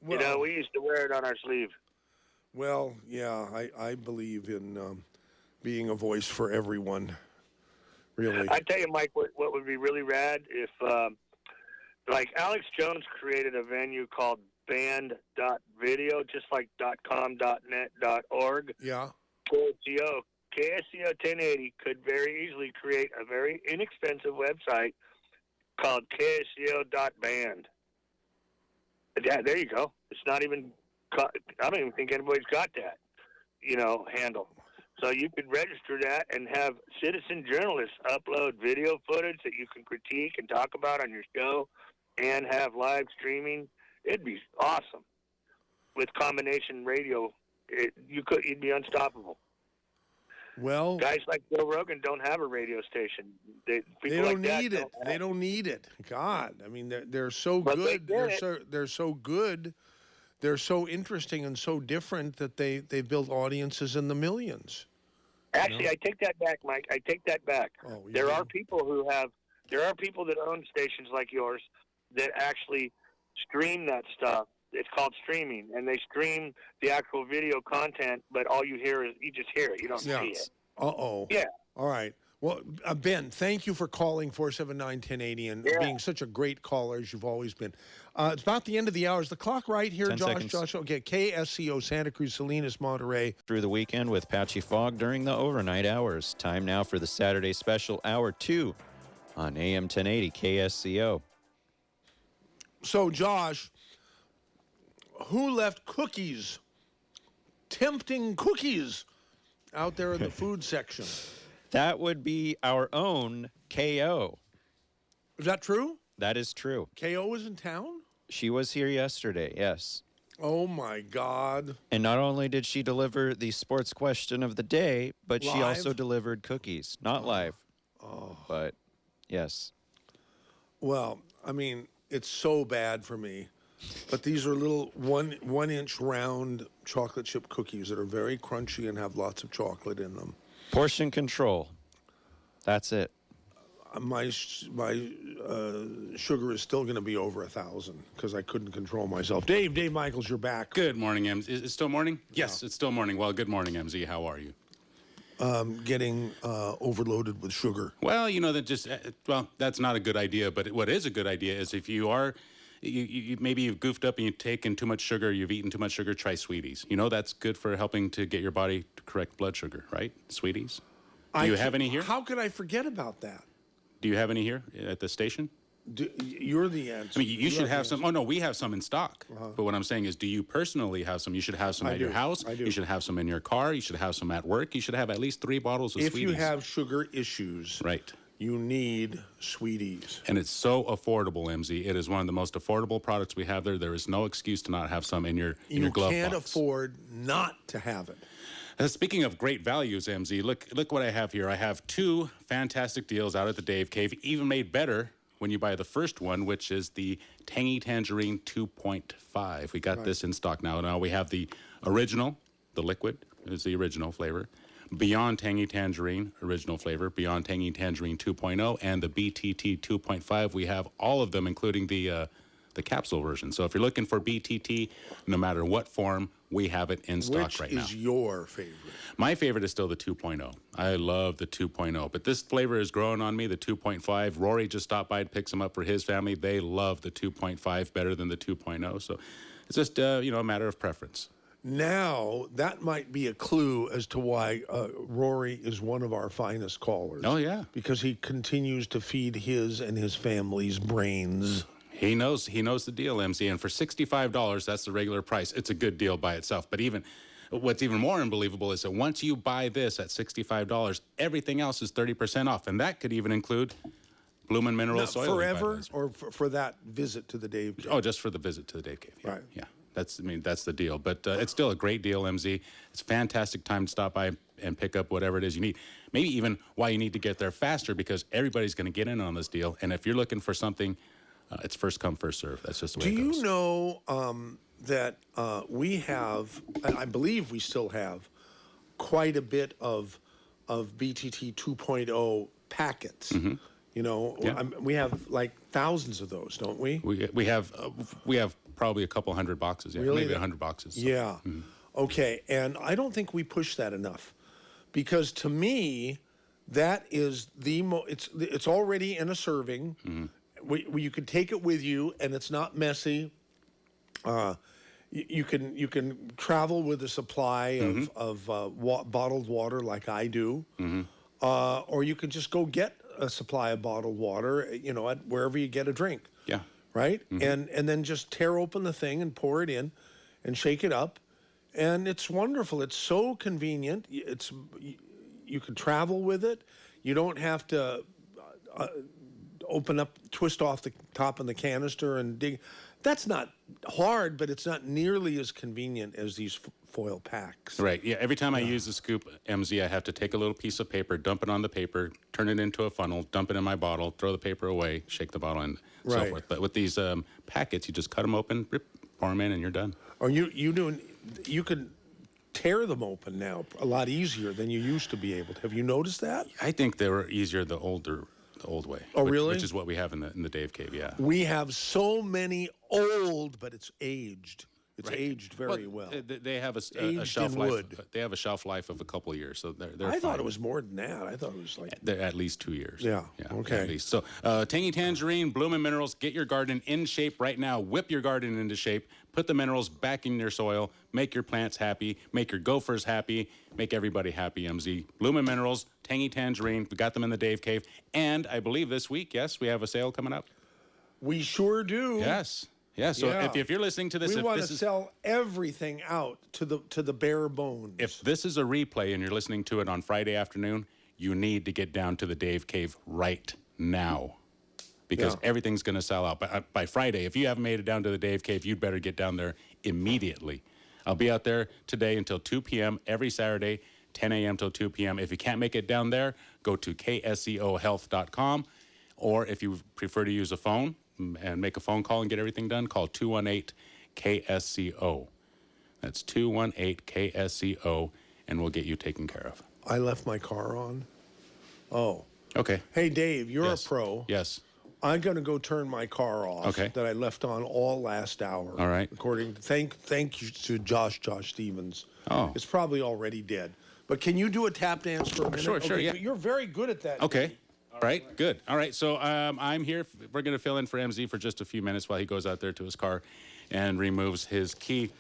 Well, we used to wear it on our sleeve. Well, yeah, I believe in being a voice for everyone. Really. I tell you, Mike, what would be really rad if, like Alex Jones created a venue called band.video, just like .com, .net, .org. Yeah. KSCO 1080 could very easily create a very inexpensive website called KSCO.band. Yeah, there you go. It's not even, I don't even think anybody's got that, handle. So you could register that and have citizen journalists upload video footage that you can critique and talk about on your show and have live streaming. It'd be awesome. With combination radio, you'd be unstoppable. Well, guys like Joe Rogan don't have a radio station. They don't need it. They don't need it. God, I mean, they're so good. They're so good. They're so interesting and so different that they build audiences in the millions. Actually, I take that back, Mike. I take that back. Oh, there are people that own stations like yours that actually stream that stuff. It's called streaming, and they stream the actual video content, but all you hear is, you just hear it. You don't see it. Uh-oh. Yeah. All right. Well, Ben, thank you for calling 479-1080 and being such a great caller as you've always been. It's about the end of the hour. Is the clock right here, 10 Josh? seconds. Josh, okay. KSCO, Santa Cruz, Salinas, Monterey. Through the weekend with patchy fog during the overnight hours. Time now for the Saturday special, Hour 2 on AM 1080 KSCO. So, Josh, who left cookies, tempting cookies, out there in the food section? That would be our own KO. Is that true? That is true. KO was in town? She was here yesterday, yes. Oh, my God. And not only did she deliver the sports question of the day, but she Live? also delivered cookies. Not live, but yes. Well, I mean, it's so bad for me. But these are little one-inch round chocolate chip cookies that are very crunchy and have lots of chocolate in them. Portion control. That's it. my sugar is still going to be over 1,000 because I couldn't control myself. Dave Michaels, you're back. Good morning, MZ. Is it still morning? Yes, it's still morning. Well, good morning, MZ. How are you? Getting overloaded with sugar. Well, you know, that's not a good idea. But what is a good idea is if you are, maybe you've goofed up and you've taken too much sugar, you've eaten too much sugar, try sweeties. You know, that's good for helping to get your body to correct blood sugar, right? Sweeties. Do you have any here? How could I forget about that? Do you have any here at the station? You're the answer. I mean, you should have some. Oh, no, we have some in stock. But what I'm saying is, do you personally have some? You should have some at your house. I do. You should have some in your car. You should have some at work. You should have at least 3 bottles of if sweeties. you have sugar issues, Right. you need sweeties. And it's so affordable, MZ. It is one of the most affordable products we have there. There is no excuse to not have some in your glove box. You can't afford not to have it. Speaking of great values, MZ, look what I have here. I have 2 fantastic deals out at the Dave Cave, even made better when you buy the first one, which is the Tangy Tangerine 2.5. We got this in stock now. Now we have the original, the liquid is the original flavor. Beyond Tangy Tangerine, original flavor. Beyond Tangy Tangerine 2.0 and the BTT 2.5. We have all of them, including the capsule version. So if you're looking for BTT, no matter what form, we have it in stock right now. Which is your favorite? My favorite is still the 2.0. I love the 2.0, but this flavor is growing on me, the 2.5. Rory just stopped by and picked some up for his family. They love the 2.5 better than the 2.0, so it's just, a matter of preference. Now, that might be a clue as to why Rory is one of our finest callers. Oh, yeah. Because he continues to feed his and his family's brains. He knows the deal, MC, and for $65, that's the regular price. It's a good deal by itself. But what's even more unbelievable is that once you buy this at $65, everything else is 30% off, and that could even include Bloomin' Mineral Soil. Forever, or for that visit to the Dave Cave? Oh, just for the visit to the Dave Cave. Yeah. Right. Yeah. That's the deal. But it's still a great deal, MZ. It's a fantastic time to stop by and pick up whatever it is you need. Maybe even why you need to get there faster, because everybody's going to get in on this deal. And if you're looking for something, it's first come, first serve. That's just the way it goes. Do you know that we have, I believe we still have, quite a bit of BTT 2.0 packets? Mm-hmm. You know, Yeah. we have like thousands of those, don't we? We have probably a couple hundred boxes. Yeah, Really? maybe 100 boxes. So. Yeah. Okay. And I don't think we push that enough, because to me, that is it's already in a serving. You can take it with you, and it's not messy. You can travel with a supply of bottled water like I do, or you can just go get a supply of bottled water, you know, at wherever you get a drink. Yeah. Right? And then just tear open the thing and pour it in and shake it up. And it's wonderful. It's so convenient. You can travel with it. You don't have to twist off the top of the canister and dig. That's not hard, but it's not nearly as convenient as these foil packs. Right. Yeah. Every time I use the scoop, MZ, I have to take a little piece of paper, dump it on the paper, turn it into a funnel, dump it in my bottle, throw the paper away, shake the bottle, and so Right. forth. But with these packets, you just cut them open, pour them in, and you're done. Or you can tear them open now a lot easier than you used to be able to. Have you noticed that? I think they were easier the old way. Oh, really? Which is what we have in the Dave Cave. Yeah. We have so many old, but it's aged. It's aged very well. They have a Aged shelf in life. wood. They have a shelf life of a couple of years, so they're. I thought fine. it was more than that. I thought it was like They're at least 2 years. Yeah, okay. At least. So, Tangy Tangerine, Bloomin' Minerals, get your garden in shape right now. Whip your garden into shape. Put the minerals back in your soil. Make your plants happy. Make your gophers happy. Make everybody happy, MZ. Bloomin' Minerals, Tangy Tangerine. We got them in the Dave Cave. And I believe this week, yes, we have a sale coming up. we sure do. Yes. Yeah, so Yeah. if you're listening to this, We if want this to is sell everything out to the bare bones. if this is a replay and you're listening to it on Friday afternoon, you need to get down to the Dave Cave right now, because Yeah. everything's going to sell out by Friday. If you haven't made it down to the Dave Cave, you'd better get down there immediately. I'll be out there today until 2 p.m. every Saturday, 10 a.m. till 2 p.m. If you can't make it down there, go to kscohealth.com, or if you prefer to use a phone and make a phone call and get everything done, call 218-KSCO. That's 218-KSCO, and we'll get you taken care of. I left my car on. Oh. Okay. Hey, Dave, you're Yes. a pro. Yes. I'm going to go turn my car off Okay. that I left on all last hour. All right. According to, thank you to Josh Stevens. Oh. It's probably already dead. But can you do a tap dance for a minute? Sure, Okay, yeah. You're very good at that. Okay. All right, good. All right, so I'm here. We're going to fill in for MZ for just a few minutes while he goes out there to his car and removes his key.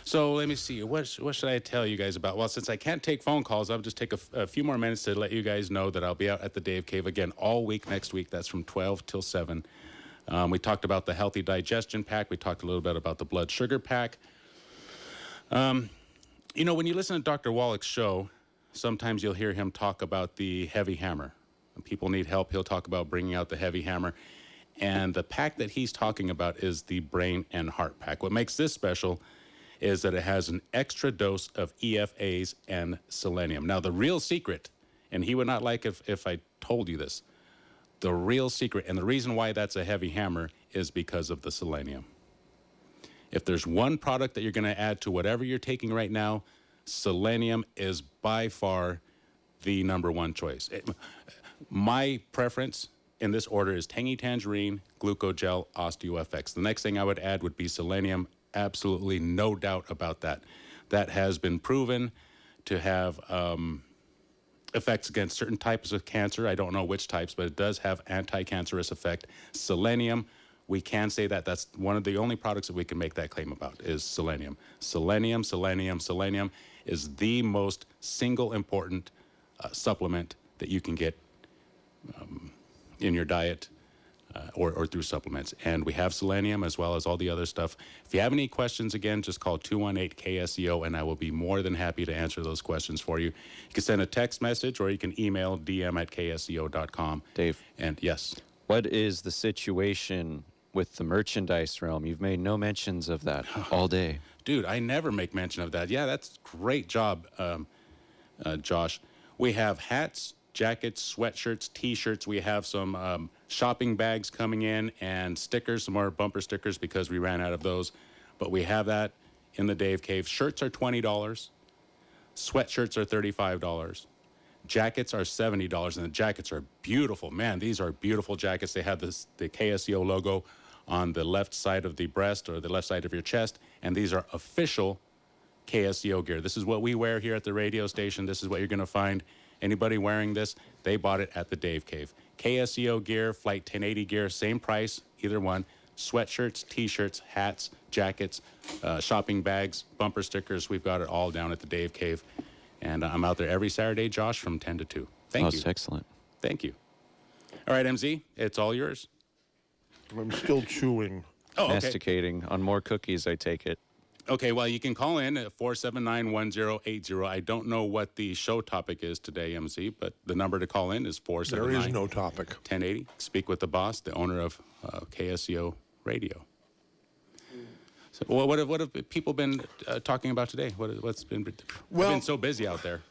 So let me see. What should I tell you guys about? Well, since I can't take phone calls, I'll just take a few more minutes to let you guys know that I'll be out at the Dave Cave again all week next week. That's from 12 till 7. We talked about the healthy digestion pack. We talked a little bit about the blood sugar pack. When you listen to Dr. Wallach's show, sometimes you'll hear him talk about the heavy hammer. When people need help, he'll talk about bringing out the heavy hammer. And the pack that he's talking about is the brain and heart pack. What makes this special is that it has an extra dose of EFAs and selenium. Now, the real secret, and he would not like if I told you this, the real secret, and the reason why that's a heavy hammer is because of the selenium. If there's one product that you're going to add to whatever you're taking right now, selenium is by far the number one choice. My preference in this order is Tangy Tangerine, Glucogel, OsteoFX. The next thing I would add would be selenium. Absolutely no doubt about that. That has been proven to have effects against certain types of cancer. I don't know which types, but it does have anti-cancerous effect. Selenium, we can say that that's one of the only products that we can make that claim about is selenium. Selenium is the most single important supplement that you can get in your diet or through supplements. And we have selenium as well as all the other stuff. If you have any questions, again, just call 218-KSCO, and I will be more than happy to answer those questions for you. You can send a text message or you can email dm@ksco.com. Dave. And yes. What is the situation with the merchandise realm? You've made no mentions of that all day. Dude, I never make mention of that. Yeah, that's great job, Josh. We have hats, jackets, sweatshirts, T-shirts. We have some shopping bags coming in and stickers, some more bumper stickers because we ran out of those. But we have that in the Dave Cave. Shirts are $20. Sweatshirts are $35. Jackets are $70, and the jackets are beautiful. Man, these are beautiful jackets. They have the KSCO logo on the left side of the breast or the left side of your chest, and these are official KSCO gear. This is what we wear here at the radio station. This is what you're going to find. Anybody wearing this, they bought it at the Dave Cave. KSCO gear, Flight 1080 gear, same price, either one. Sweatshirts, T-shirts, hats, jackets, shopping bags, bumper stickers. We've got it all down at the Dave Cave. And I'm out there every Saturday, Josh, from 10 to 2. Thank you. That's excellent. Thank you. All right, MZ, it's all yours. I'm still chewing. Oh, okay. Masticating on more cookies, I take it. Okay, well, you can call in at 479-1080. I don't know what the show topic is today, MZ, but the number to call in is 479. There is no topic. 1080. Speak with the boss, the owner of KSCO Radio. So, well, what have people been talking about today? What's been? Well, I've been so busy out there.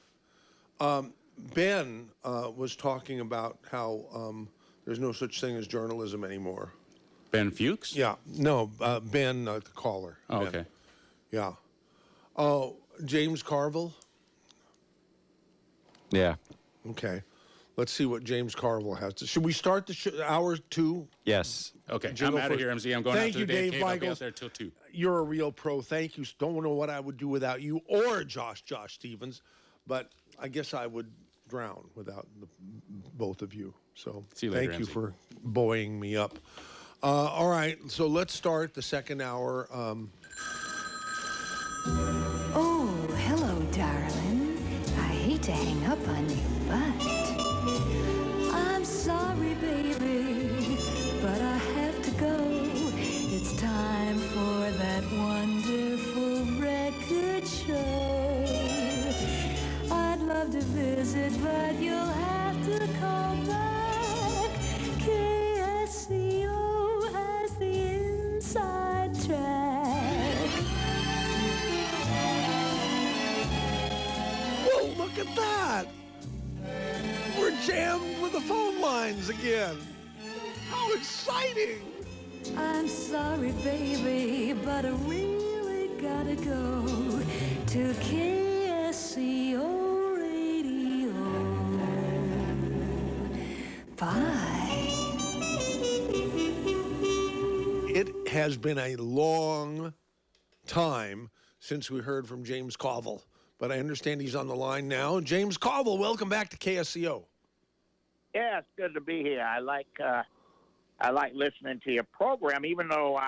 Ben was talking about how there's no such thing as journalism anymore. Ben Fuchs? Yeah. No, Ben, the caller. Oh, Ben. okay. Yeah. Oh, James Carville? Yeah. Okay. Let's see what James Carville has to. Should we start the hour 2? Yes. Okay, Jingle I'm out of first. here, MZ. I'm going Thank out to you, the Dave Dave Cave. I'll be Weigels. out there till 2. You're a real pro. Thank you. Don't know what I would do without you or Josh Stevens, but I guess I would drown without both of you. So See you later, thank you MZ. for buoying me up. All right, so let's start the second hour. Oh, hello, darling. I hate to hang up on you, but I'm sorry, baby, but I have to go. It's time for that wonderful record show. I'd love to visit, but you'll have to call back. KSCO has the inside track. Well, look at that. We're jammed with the phone lines again. How exciting. I'm sorry, baby, but I really gotta go to KSCO Radio. Bye. It has been a long time since we heard from James Colville, but I understand he's on the line now. James Colville, welcome back to KSCO. Yeah, it's good to be here. I like listening to your program, even though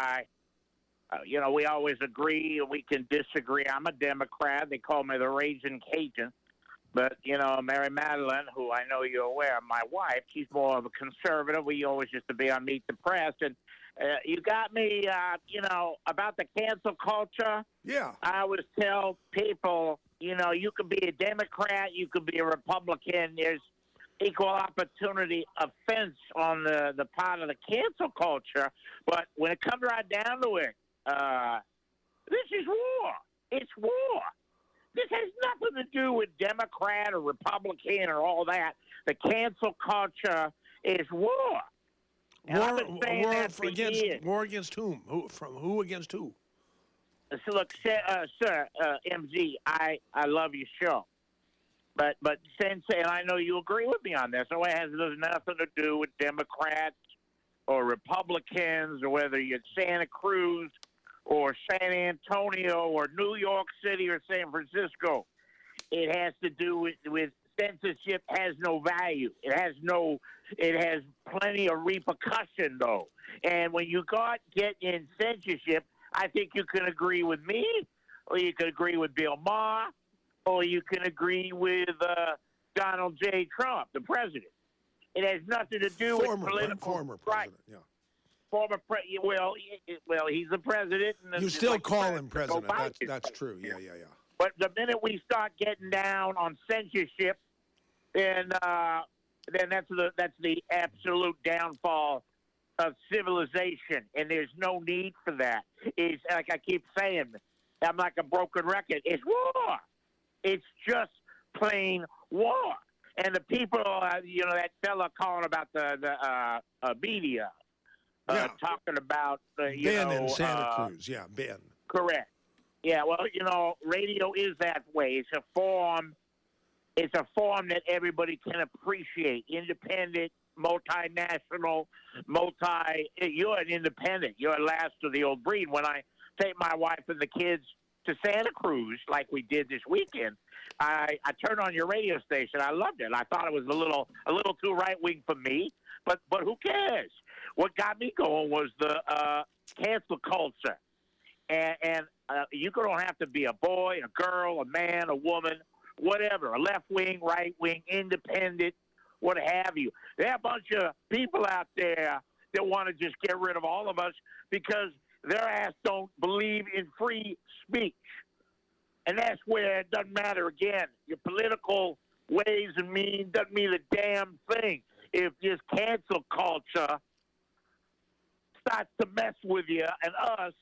we always agree and we can disagree. I'm a Democrat. They call me the Raging Cajun. But, Mary Madeline, who I know you're aware of, my wife, she's more of a conservative. We always used to be on Meet the Press. And you got me, about the cancel culture. Yeah. I always tell people, you could be a Democrat, you could be a Republican. There's equal opportunity offense on the part of the cancel culture. But when it comes right down to it, this is war. It's war. This has nothing to do with Democrat or Republican or all that. The cancel culture is war. And I've been saying that for years. War against whom? Who against who? So look, sir, MZ, I love your show. But since, and I know you agree with me on this, so there's nothing to do with Democrats or Republicans or whether you're Santa Cruz or San Antonio or New York City or San Francisco. It has to do with censorship has no value. It has plenty of repercussion, though. And when you get in censorship, I think you can agree with me, or you can agree with Bill Maher, or you can agree with Donald J. Trump, the president. It has nothing to do with political. Former president, yeah. Well, he's the president. And you still call him president. That's true. Yeah. But the minute we start getting down on censorship, then that's the absolute downfall of civilization, and there's no need for that. It's like I keep saying, I'm like a broken record. It's war. It's just plain war. And the people, that fella calling about the media. Talking about Ben in Santa Cruz, Ben. Correct. Yeah, well, radio is that way. It's a form that everybody can appreciate. Independent, multinational, you're an independent. You're a last of the old breed. When I take my wife and the kids to Santa Cruz, like we did this weekend, I turned on your radio station. I loved it. I thought it was a little too right wing for me, but who cares? What got me going was the cancel culture, and you don't have to be a boy, a girl, a man, a woman, whatever, a left wing, right wing, independent, what have you. There are a bunch of people out there that want to just get rid of all of us because their ass don't believe in free speech. And that's where it doesn't matter. Again, your political ways and means doesn't mean a damn thing. If this cancel culture starts to mess with you and us,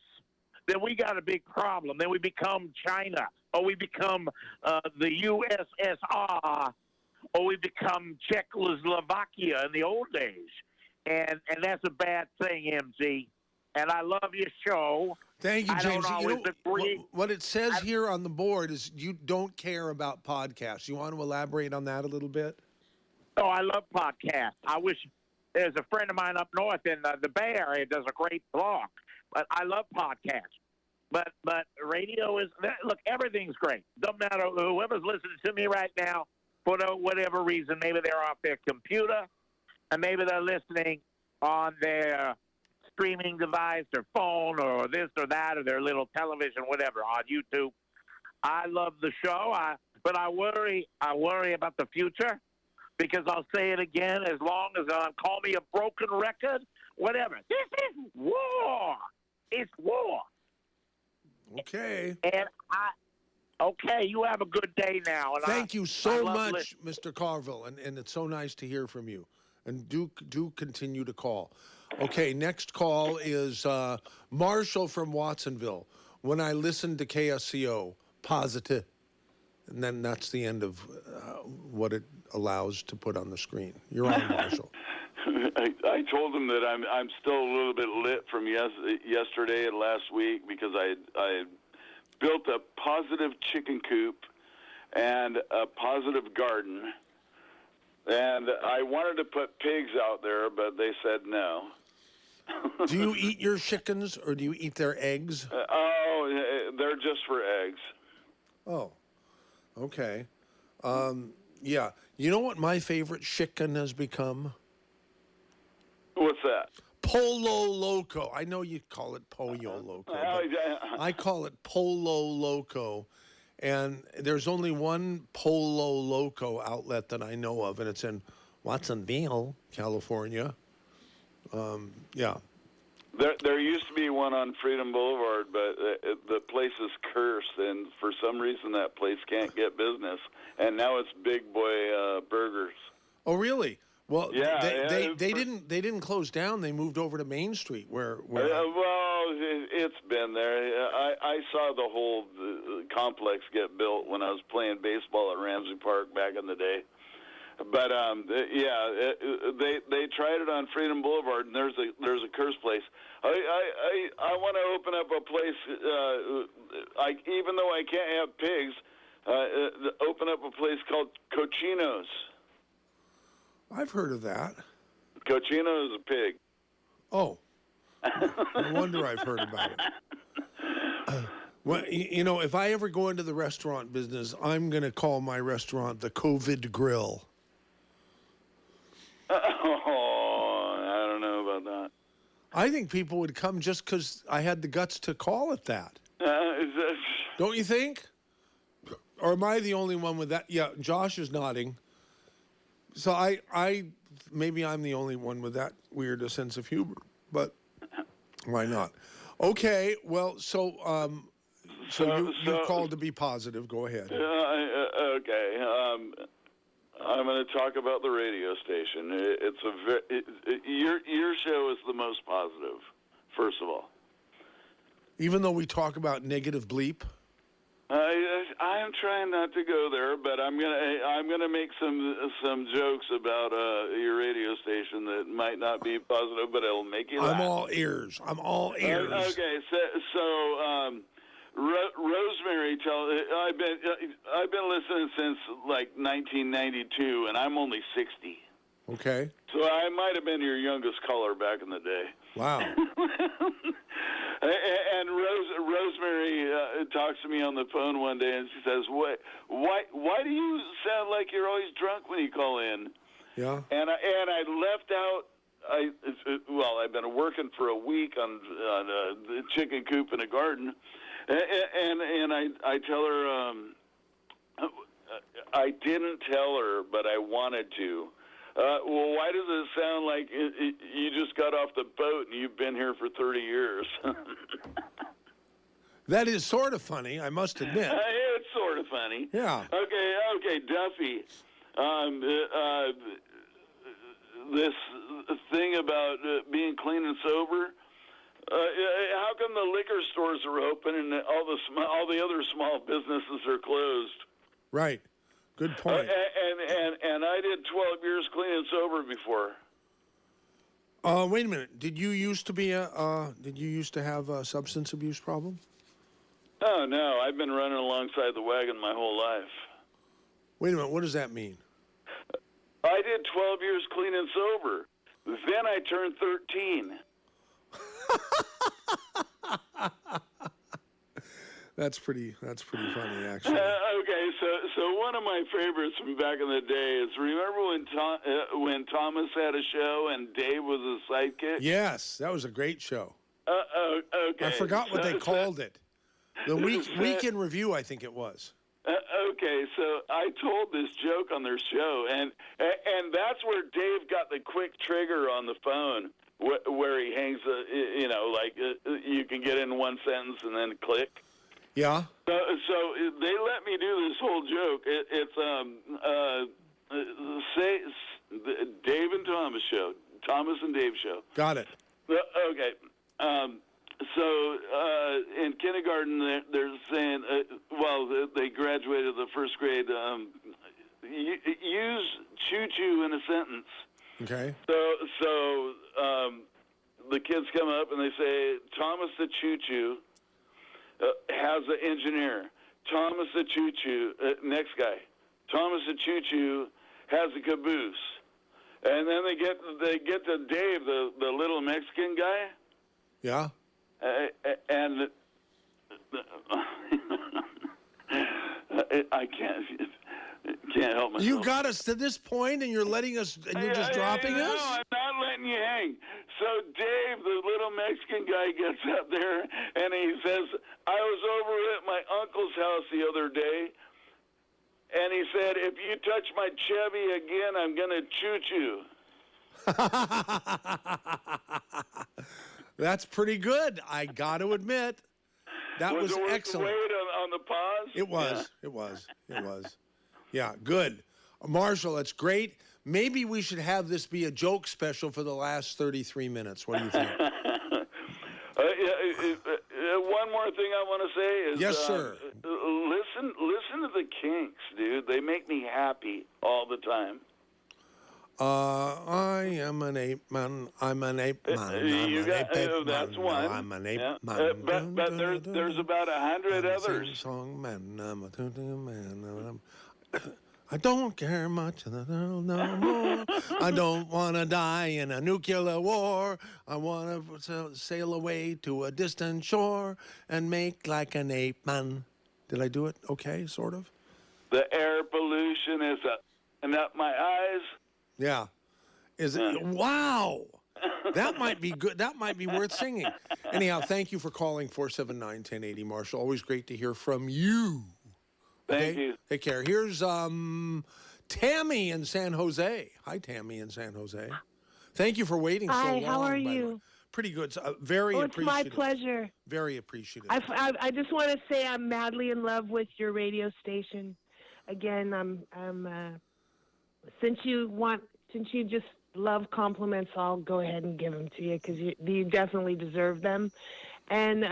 then we got a big problem. Then we become China, or we become the USSR, or we become Czechoslovakia in the old days. And that's a bad thing, MZ. And I love your show. Thank you, James. I don't always agree. What it says here on the board is you don't care about podcasts. You want to elaborate on that a little bit? Oh, I love podcasts. I wish there's a friend of mine up north in the Bay Area does a great blog. But I love podcasts. But radio is look. Everything's great. Don't matter whoever's listening to me right now for whatever reason. Maybe they're off their computer, and maybe they're listening on their streaming device, their phone, or this or that, or their little television, whatever, on YouTube. I love the show, but I worry about the future, because I'll say it again, as long as call me a broken record, whatever. This is war. It's war. Okay. And okay, you have a good day now. And Thank you so much, Mr. Carville, and it's so nice to hear from you. And do continue to call. Okay, next call is Marshall from Watsonville. When I listen to KSCO, positive. And then that's the end of what it allows to put on the screen. You're on, Marshall. I told him that I'm still a little bit lit from yesterday and last week because I built a positive chicken coop and a positive garden And I wanted to put pigs out there, but they said no. Do you eat your chickens or do you eat their eggs? They're just for eggs. Oh, okay. Yeah. You know what my favorite chicken has become? What's that? Polo Loco. I know you call it Pollo Loco. But I call it Polo Loco. And there's only one Polo Loco outlet that I know of, and it's in Watsonville, California. Yeah. There used to be one on Freedom Boulevard, but the place is cursed, and for some reason that place can't get business. And now it's Big Boy Burgers. Oh, really? Well, yeah, they didn't close down. They moved over to Main Street, where it's been there. I saw the whole complex get built when I was playing baseball at Ramsey Park back in the day. But they tried it on Freedom Boulevard, and there's a cursed place. I want to open up a place. Even though I can't have pigs, open up a place called Cochinos. I've heard of that. Cochino is a pig. Oh, no wonder I've heard about it. Well, if I ever go into the restaurant business, I'm going to call my restaurant the COVID Grill. Oh, I don't know about that. I think people would come just because I had the guts to call it that. Don't you think? Or am I the only one with that? Yeah, Josh is nodding. So I maybe I'm the only one with that weird sense of humor, but why not? Okay, well, so you called to be positive. Go ahead. Okay. I'm going to talk about the radio station. Your show is the most positive, first of all. Even though we talk about negative bleep. I'm trying not to go there, but I'm gonna make some jokes about your radio station that might not be positive, but it'll make you laugh. I'm all ears. Okay, so Rosemary, I've been listening since like 1992, and I'm only 60. Okay. So I might have been your youngest caller back in the day. Wow. And Rosemary talks to me on the phone one day, and she says, "Why do you sound like you're always drunk when you call in?" Yeah. And I left out. I've been working for a week on the chicken coop in a garden, and I tell her I didn't tell her, but I wanted to. Well, why does it sound like you just got off the boat and you've been here for 30 years? That is sort of funny, I must admit. It's sort of funny. Yeah. Okay, Duffy. This thing about being clean and sober. How come the liquor stores are open and all the other small businesses are closed? Right. Good point. And I did 12 years clean and sober before. Wait a minute. Did you used to have a substance abuse problem? Oh no, I've been running alongside the wagon my whole life. Wait a minute. What does that mean? I did 12 years clean and sober. Then I turned 13. That's pretty funny, actually. Okay, so one of my favorites from back in the day is, remember when Thomas had a show and Dave was his sidekick? Yes, that was a great show. Okay. I forgot what they called it. The week in review, I think it was. Okay, so I told this joke on their show, and that's where Dave got the quick trigger on the phone, where he hangs, you can get in one sentence and then click. Yeah. So they let me do this whole joke. Dave and Thomas show, Thomas and Dave show. Got it. Okay. So in kindergarten, they're saying, they graduated the first grade. Use choo-choo in a sentence. Okay. So the kids come up and they say, Thomas the choo-choo has an engineer. Thomas the choo-choo, next guy. Thomas the choo-choo has a caboose. And then they get to Dave, the little Mexican guy. Yeah. And I can't help myself. You got us to this point, and you're letting us, and you're just dropping us? No, I'm not letting you hang. So Dave, the little Mexican guy, gets up there, and he says, I was over at my uncle's house the other day, and he said, if you touch my Chevy again, I'm going to shoot you. That's pretty good. I got to admit, that was it worth excellent. The wait on the pause? It was. Yeah. It was. Yeah, good. Marshall, that's great. Maybe we should have this be a joke special for the last 33 minutes. What do you think? One more thing I want to say is, yes, sir. Listen to the Kinks, dude. They make me happy all the time. I am an ape man. I'm an ape man. That's one. No, I'm an ape man. But there's about 100 others. Song man. I'm a man. I don't care much of the world no more. I don't want to die in a nuclear war. I want to sail away to a distant shore and make like an ape man. Did I do it okay, sort of? The air pollution is up my eyes. Yeah. Is it? Wow. That might be good. That might be worth singing. Anyhow, thank you for calling 479-1080, Marshall. Always great to hear from you. Thank you. Take care. Here's Tammy in San Jose. Hi, Tammy in San Jose. Thank you for waiting so long. Hi, how are you? Pretty good. Very appreciative. It's my pleasure. Very appreciative. I just want to say I'm madly in love with your radio station. Again, I'm since you just love compliments, I'll go ahead and give them to you because you definitely deserve them. And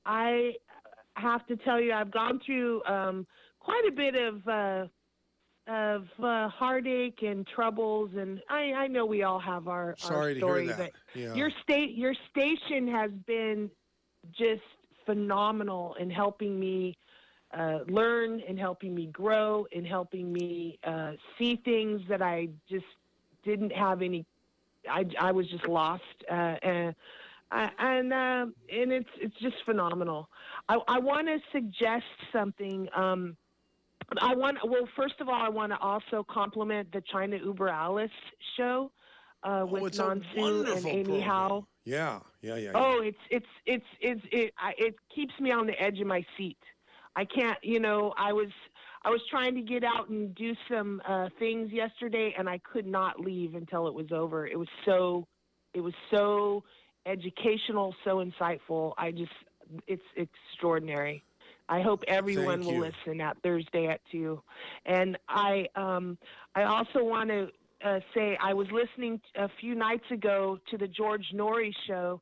I have to tell you, I've gone through quite a bit of heartache and troubles, and I know we all have our Sorry story, to hear that. but Yeah. your station has been just phenomenal in helping me learn, and helping me grow, and helping me see things that I just didn't have any. I was just lost, and it's just phenomenal. I want to suggest something. First of all, I want to also compliment the China Uber Alice show with Nansu and Amy program. Howe. Yeah. Oh, it keeps me on the edge of my seat. I can't, I was trying to get out and do some things yesterday, and I could not leave until it was over. It was so educational, so insightful. It's extraordinary. I hope everyone will listen at Thursday at 2. And I also want to say I was listening a few nights ago to the George Norrie show,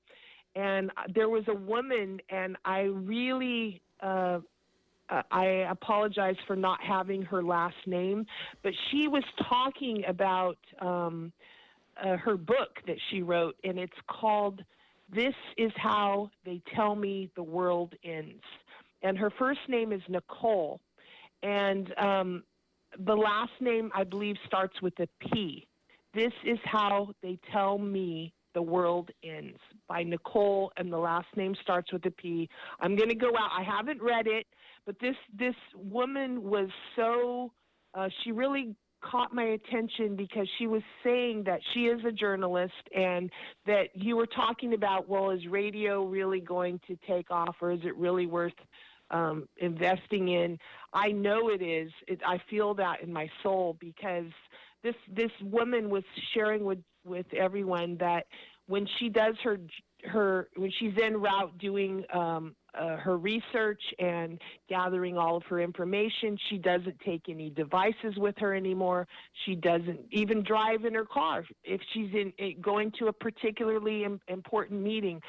and there was a woman, and I really I apologize for not having her last name, but she was talking about her book that she wrote, and it's called "This Is How They Tell Me the World Ends." And her first name is Nicole, and the last name, I believe, starts with a P. This is How They Tell Me the World Ends, by Nicole, and the last name starts with a P. I'm going to go out. I haven't read it, but this woman was so, she really caught my attention because she was saying that she is a journalist, and that you were talking about, well, is radio really going to take off, or is it really worth investing in? I know it is. I feel that in my soul, because this woman was sharing with everyone that when she does when she's en route doing her research and gathering all of her information, she doesn't take any devices with her anymore. She doesn't even drive in her car if she's going to a particularly important meeting.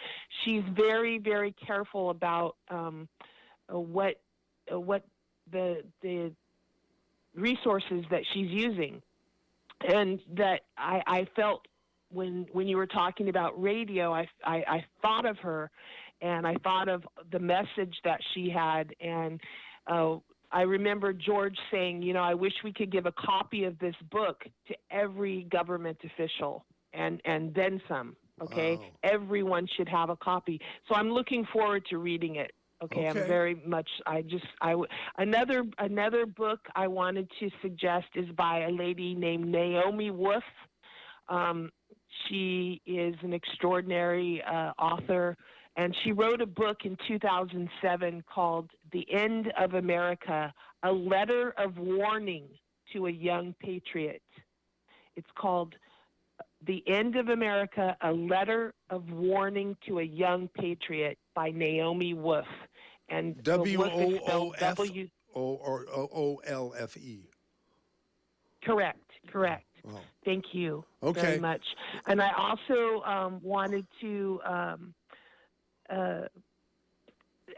She's very, very careful about what the resources that she's using. And that I felt when you were talking about radio, I thought of her, and I thought of the message that she had, and I remember George saying, you know, I wish we could give a copy of this book to every government official and then some. Okay, Wow. everyone should have a copy. So I'm looking forward to reading it. Okay, I'm very much. Another book I wanted to suggest is by a lady named Naomi Wolf. She is an extraordinary author, and she wrote a book in 2007 called "The End of America: A Letter of Warning to a Young Patriot." It's called "The End of America: A Letter of Warning to a Young Patriot" by Naomi Wolf. And WOOFOLFE. Correct. Wow. Thank you Okay. very much. And I also wanted to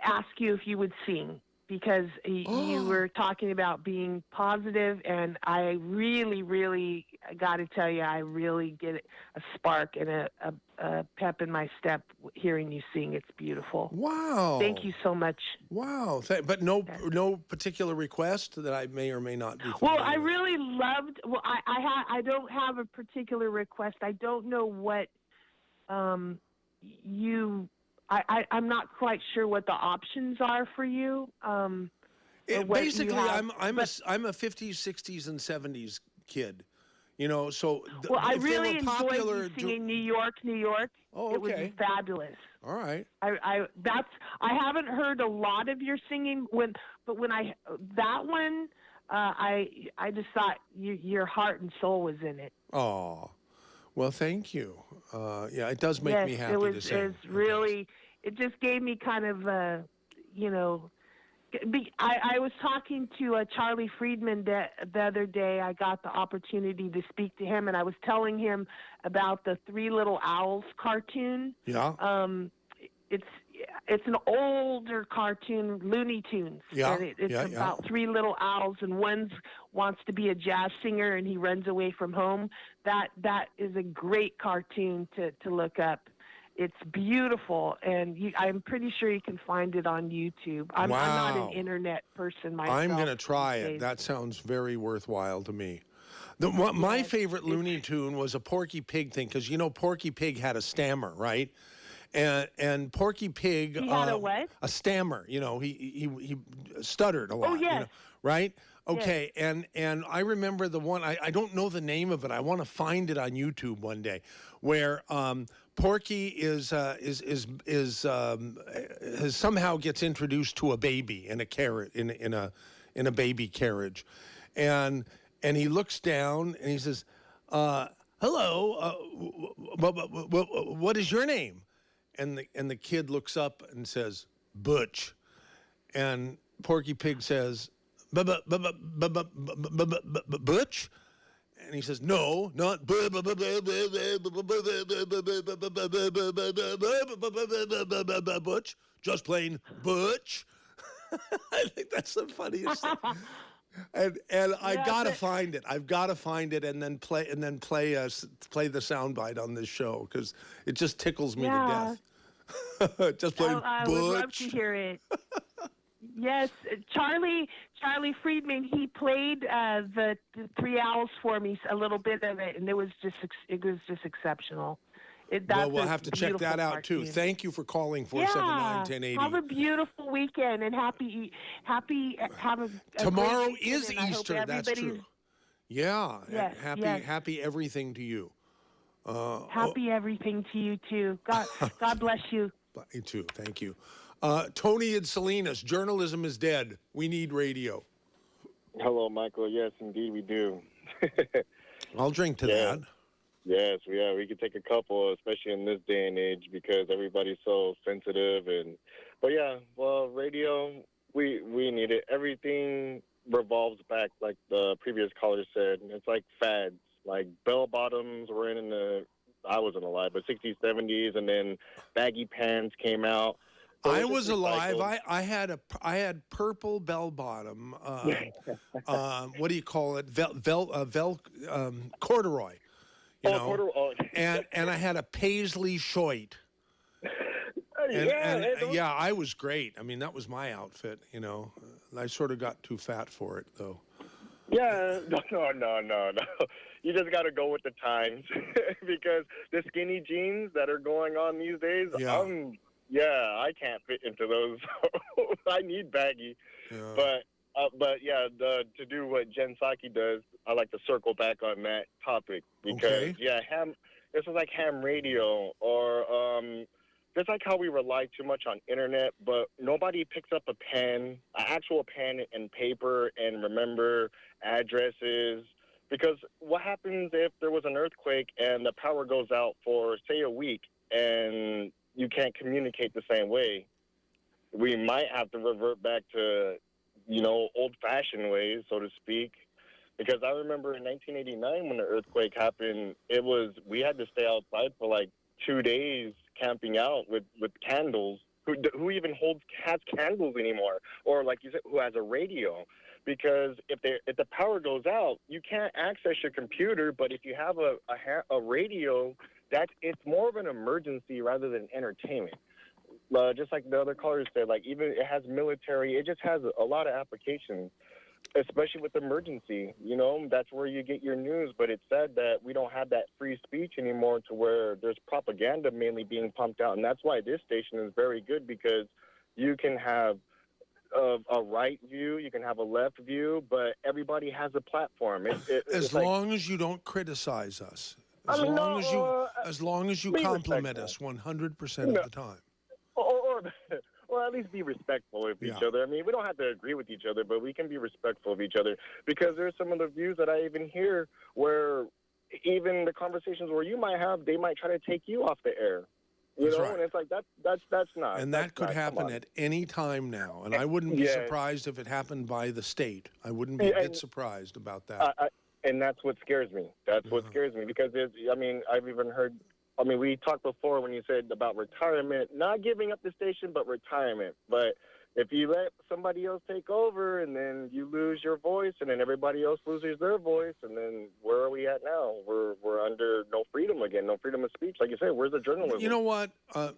ask you if you would sing, because you were talking about being positive, and I really got to tell you, I really get a spark and a pep in my step hearing you sing. It's beautiful. Wow. Thank you so much. Wow. But no particular request that I may or may not be familiar Well, I with. really loved. Well, I don't have a particular request. I don't know what you. I'm not quite sure what the options are for you. Basically, I'm a 50s, 60s, and 70s kid. You know, so well, I if they really were enjoyed popular, you singing "New York, New York." Oh, It was okay. fabulous. All right. I haven't heard a lot of your singing but when I that one I just thought your heart and soul was in it. Oh, well, thank you. Yeah, it does make me happy to sing. It was really. It just gave me kind of you know. I was talking to Charlie Friedman the other day. I got the opportunity to speak to him, and I was telling him about the Three Little Owls cartoon. Yeah. It's an older cartoon, Looney Tunes. Yeah. And it's about three little owls, and one wants to be a jazz singer, and he runs away from home. That is a great cartoon to look up. It's beautiful, and I'm pretty sure you can find it on YouTube. I'm not an internet person myself. I'm going to try it. That sounds very worthwhile to me. My favorite Looney Tune was a Porky Pig thing, because, you know, Porky Pig had a stammer, right? And Porky Pig... He had a what? A stammer. You know, he stuttered a lot. Oh, yes. You know, right? Okay, yes. And I remember the one, I don't know the name of it. I want to find it on YouTube one day, where... Porky has somehow gets introduced to a baby in a carriage in a baby carriage, and he looks down and he says, "Hello, what is your name?" And the kid looks up and says, "Butch," and Porky Pig says, "Butch." And he says, "No, not Butch, just plain Butch." I think that's the funniest thing. And I gotta find it. I've got to find it and then play the soundbite on this show, because it just tickles me to death. Just plain Butch. I would love to hear it. Yes, Charlie Friedman. He played the Three Owls for me, a little bit of it, and it was just exceptional. Well, we'll have to check that out too. Thank you for calling 479-1080. Have a beautiful weekend and have a tomorrow great weekend, is Easter. That's true. Yeah. Yes, happy everything to you. Happy everything to you too. God bless you. Me too. Thank you. Tony and Salinas, journalism is dead. We need radio. Hello, Michael. Yes, indeed we do. I'll drink to that. Yes, we could take a couple, especially in this day and age, because everybody's so sensitive. But yeah, well, radio, we need it. Everything revolves back, like the previous caller said. It's like fads, like bell bottoms were I wasn't alive, but 60s, 70s, and then baggy pants came out. So I was alive. I had purple bell bottom. What do you call it? Corduroy. You know? Corduroy. and I had a paisley short. Yeah, I was great. I mean, that was my outfit, you know. I sort of got too fat for it, though. Yeah, no. You just got to go with the times because the skinny jeans that are going on these days, I can't fit into those. I need baggy. Yeah. But yeah, to do what Jen Psaki does, I like to circle back on that topic because this is like ham radio or just like how we rely too much on internet, but nobody picks up a pen, an actual pen and paper, and remember addresses. Because what happens if there was an earthquake and the power goes out for, say, a week and you can't communicate the same way? We might have to revert back to, old-fashioned ways, so to speak. Because I remember in 1989 when the earthquake happened, we had to stay outside for like 2 days camping out with candles. Who even has candles anymore? Or like you said, who has a radio? Because if the power goes out, you can't access your computer. But if you have a radio, it's more of an emergency rather than entertainment. Just like the other callers said, like even it has military. It just has a lot of applications, especially with emergency. That's where you get your news. But it's sad that we don't have that free speech anymore, to where there's propaganda mainly being pumped out, and that's why this station is very good, because you can have a right view, you can have a left view, but everybody has a platform. As long as you don't criticize us, as long as you compliment us 100% of the time, or at least be respectful of each other. I mean, we don't have to agree with each other, but we can be respectful of each other, because there's some of the views that I even hear where even the conversations where you might have, they might try to take you off the air. That's right. And it's like that's not. And that could happen at any time now. And I wouldn't be surprised if it happened by the state. I wouldn't be a bit surprised about that. And that's what scares me. That's what scares me, because I've even heard. We talked before when you said about retirement, not giving up the station, but retirement. But if you let somebody else take over, and then you lose your voice, and then everybody else loses their voice, and then where are we at now? We're under no freedom again, no freedom of speech. Like you said, where's the journalism? You know what?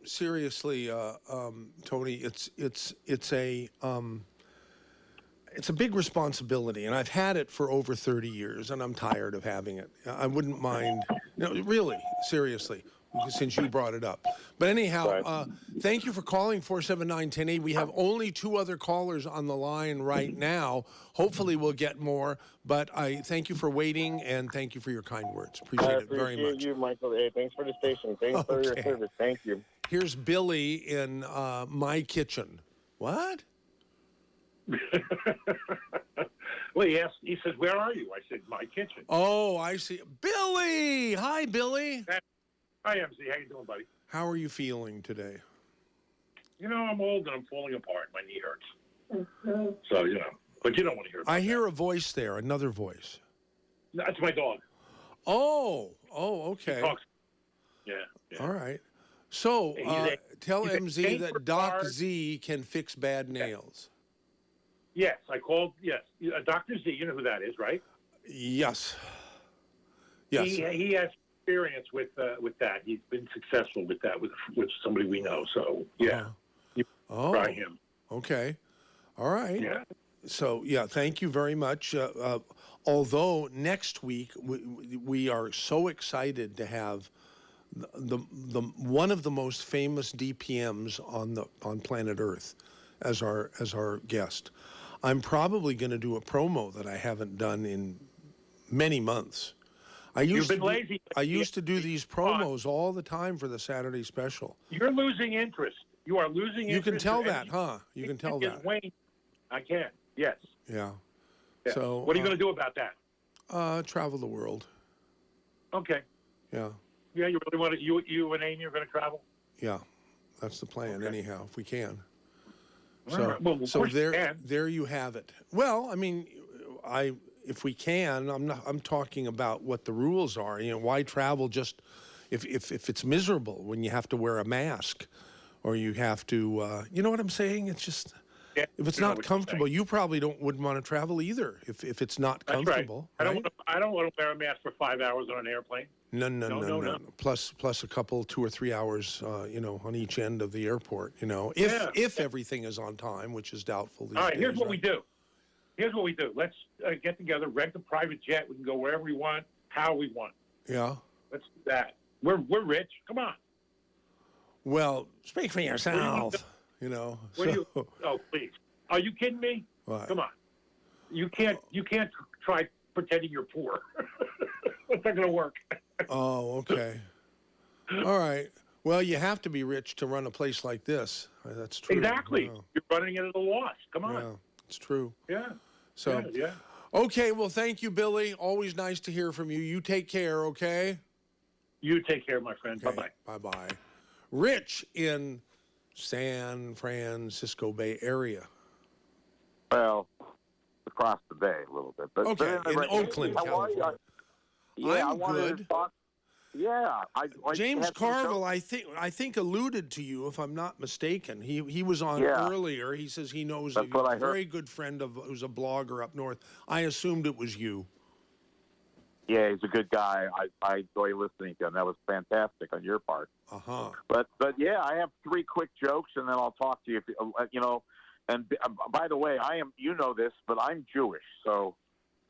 Seriously, Tony, it's a big responsibility, and I've had it for over 30 years, and I'm tired of having it. I wouldn't mind, really, seriously, since you brought it up. But anyhow, thank you for calling 479-1080. We have only 2 other callers on the line right now. Hopefully we'll get more, but I thank you for waiting, and thank you for your kind words. Appreciate it very much. Appreciate you, Michael. Hey, thanks for the station. Thanks for your service. Thank you. Here's Billy in my kitchen. What? Well, he says, "Where are you?" I said, "My kitchen." Oh, I see. Billy! Hi, Billy. Hi, MC. How you doing, buddy? How are you feeling today? I'm old and I'm falling apart. My knee hurts. So, but you don't want to hear about I hear a voice there, another voice. That's my dog. Oh, okay. He talks. Yeah. All right. So, tell MZ that Doc Z can fix bad nails. Yes, I called. Yes, Dr. Z. You know who that is, right? Yes. He has experience with that. He's been successful with that with somebody we know. So yeah, try him. Okay. All right. Yeah. So thank you very much. Although next week we are so excited to have the one of the most famous DPMs on planet Earth as our guest. I'm probably going to do a promo that I haven't done in many months. You've been lazy. I used to do these promos all the time for the Saturday special. You're losing interest. You are losing interest. You can tell that, huh? You can tell that. Wayne, I can. Yes. Yeah. So what are you going to do about that? Travel the world. Okay. Yeah. Yeah, you really want to? You and Amy are going to travel? Yeah, that's the plan. Anyhow, if we can. So, well, there you have it. Well, I mean, if we can, I'm talking about what the rules are. Why travel just if it's miserable when you have to wear a mask, or you have to, you know what I'm saying? It's just, Yeah, if it's you know not what you're comfortable, you probably wouldn't want to travel either if it's not That's comfortable. right. I don't want to wear a mask for 5 hours on an airplane. No. Plus a couple, 2 or 3 hours, on each end of the airport. If everything is on time, which is doubtful these All right, days. here's what we do. Let's get together, rent a private jet. We can go wherever we want, how we want. Yeah. Let's do that. We're rich. Come on. Well, speak for yourself. Where do you? Oh, please. Are you kidding me? What? Come on. You can't try pretending you're poor. It's not going to work. Oh, okay. All right. Well, you have to be rich to run a place like this. That's true. Exactly. Yeah. You're running it at a loss. Come on. Yeah, it's true. Yeah. So, yeah. Okay. Well, thank you, Billy. Always nice to hear from you. You take care. Okay. You take care, my friend. Okay. Bye-bye. Bye-bye. Rich in San Francisco Bay Area. Well, across the bay a little bit. But Okay, but in Oakland, how are you? California. Yeah, I I'm wanted good. to talk. Yeah, I James had some Carville, I think alluded to you, if I'm not mistaken. He was on Yeah. earlier. He says he knows That's a what I heard. very good friend who's a blogger up north. I assumed it was you. Yeah, he's a good guy. I enjoy listening to him. That was fantastic on your part. Uh-huh. But yeah, I have 3 quick jokes, and then I'll talk to you. And by the way, this, but I'm Jewish, so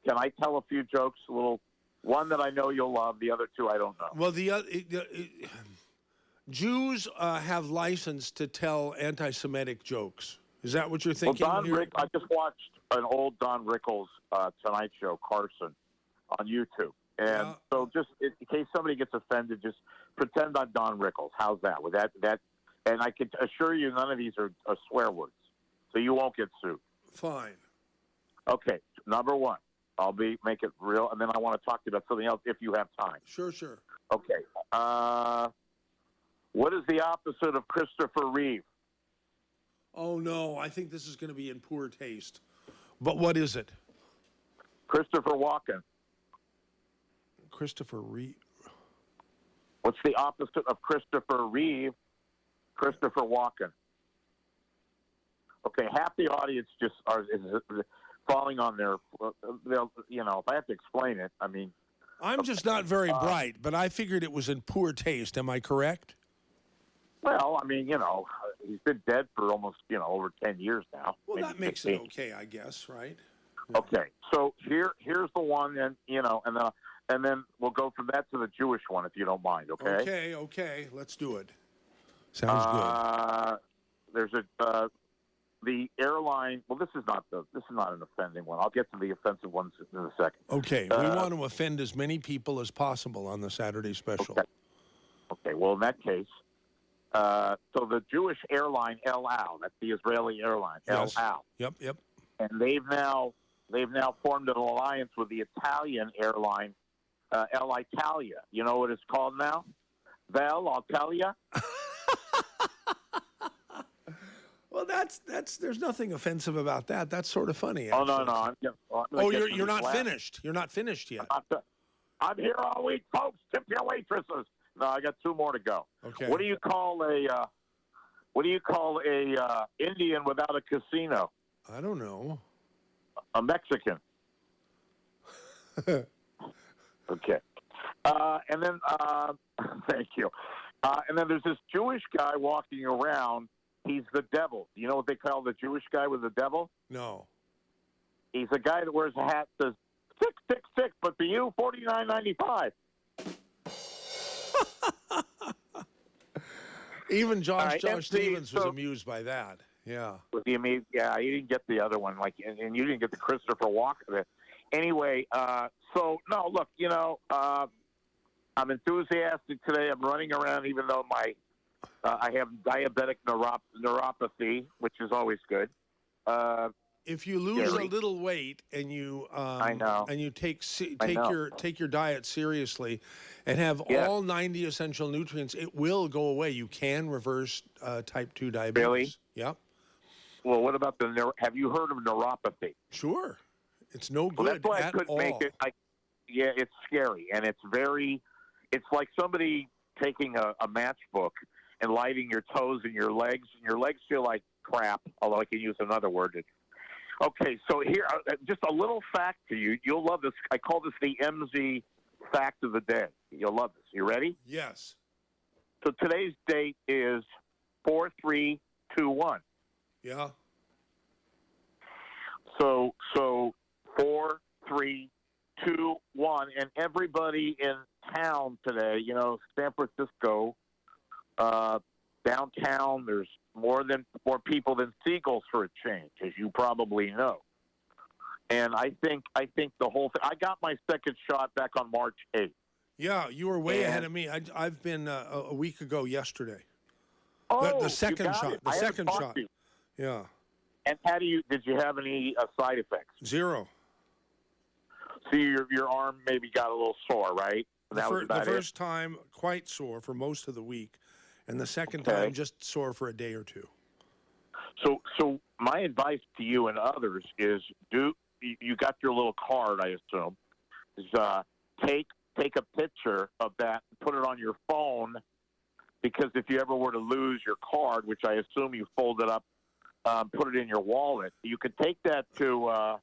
can I tell a few jokes? One that I know you'll love, the other 2 I don't know. Well, Jews have license to tell anti-Semitic jokes. Is that what you're thinking? Well, here? I just watched an old Don Rickles Tonight Show, Carson, on YouTube. And so just in case somebody gets offended, just pretend I'm Don Rickles. How's that? With that? And I can assure you none of these are swear words, so you won't get sued. Fine. Okay, number 1. Make it real, and then I want to talk to you about something else if you have time. Sure. Okay. What is the opposite of Christopher Reeve? Oh, no, I think this is going to be in poor taste. But what is it? Christopher Walken. Christopher Reeve. What's the opposite of Christopher Reeve? Christopher Walken. Okay, half the audience is falling on their, if I have to explain it, I mean. I'm just not very bright, but I figured it was in poor taste. Am I correct? Well, I mean, he's been dead for almost, over 10 years now. Well, maybe that makes 15. it okay, I guess, right? Okay, so here's the one, and then we'll go from that to the Jewish one, if you don't mind. Okay. Okay, let's do it. Sounds good. There's the airline. Well, this is not an offending one. I'll get to the offensive ones in a second. Okay, we want to offend as many people as possible on the Saturday special. Okay. Well, in that case, so the Jewish airline El Al, that's the Israeli airline Yes. El Al. Yep. And they've now formed an alliance with the Italian airline El Italia. You know what it's called now? Vel, I'll tell you. Well, there's nothing offensive about that. That's sort of funny. Oh Actually. no! You're not finished. You're not finished yet. I'm here all week, folks. Tip your waitresses. No, I got 2 more to go. Okay. What do you call a Indian without a casino? I don't know. A Mexican. Okay. And then thank you. And then there's this Jewish guy walking around. He's the devil. You know what they call the Jewish guy with the devil? No. He's a guy that wears a hat that says 666, but for you, $49.95. Even Josh MC, Stevens was amused by that. Yeah. Was he amused? Yeah, he didn't get the other one, and you didn't get the Christopher Walken. Anyway, so no, look, I'm enthusiastic today. I'm running around, even though I have diabetic neuropathy, which is always good. If you lose a little weight and you I know. and you take your diet seriously and have all 90 essential nutrients, it will go away. You can reverse type 2 diabetes. Really? Yep. Well, what about have you heard of neuropathy? Sure. It's no good Well, that's why at I couldn't all. make it. Yeah, it's scary, and it's like somebody taking a matchbook and lighting your toes and your legs feel like crap, although I can use another word. Okay, so here, just a little fact for you. You'll love this. I call this the MZ fact of the day. You'll love this. You ready? Yes. So today's date is 4/3/21. Yeah. So 4/3/21, and everybody in town today, San Francisco, downtown, there's more people than seagulls for a change, as you probably know. And I think the whole thing. I got my second shot back on March 8th. Yeah, you were way ahead of me. I've been a week ago yesterday. Oh, the second you got shot. it. The I haven't second talked shot. to you. Yeah. And did you have any side effects? Zero. So your arm maybe got a little sore, right? The first time quite sore for most of the week, and the second time just sore for a day or two. So my advice to you and others is you got your little card, I assume, is take a picture of that, put it on your phone, because if you ever were to lose your card, which I assume you folded up, put it in your wallet, you could take that to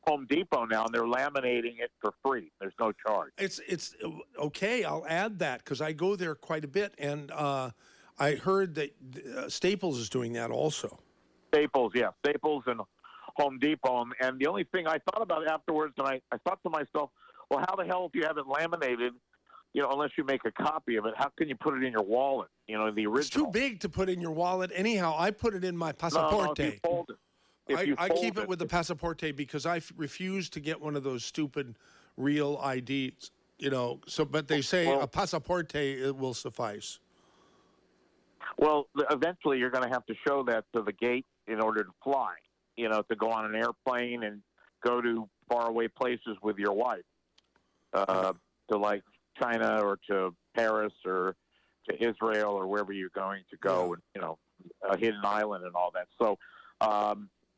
Home Depot now, and they're laminating it for free. There's no charge. It's okay. I'll add that because I go there quite a bit, and I heard that Staples is doing that also. Staples and Home Depot. And the only thing I thought about afterwards, and I thought to myself, well, how the hell if you have it laminated, unless you make a copy of it, how can you put it in your wallet? The original. It's too big to put in your wallet. Anyhow, I put it in my passaporte. No, if you fold it. I keep it with the passaporte because I refuse to get one of those stupid real IDs, but they say a passaporte will suffice. Well, eventually you're going to have to show that to the gate in order to fly, to go on an airplane and go to faraway places with your wife, to like China or to Paris or to Israel or wherever you're going to go, and, a hidden island and all that. So,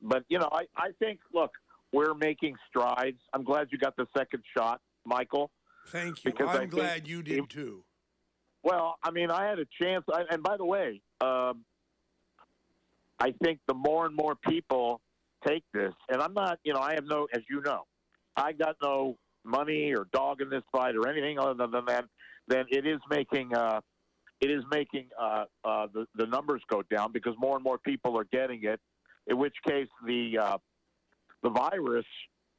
but, I think, look, we're making strides. I'm glad you got the second shot, Michael. Thank you. Because I'm glad you did, too. Well, I mean, I had a chance. And by the way, I think the more and more people take this, and I'm not, I have no, as you know, I got no money or dog in this fight or anything other than that, then it is making the numbers go down because more and more people are getting it, in which case the virus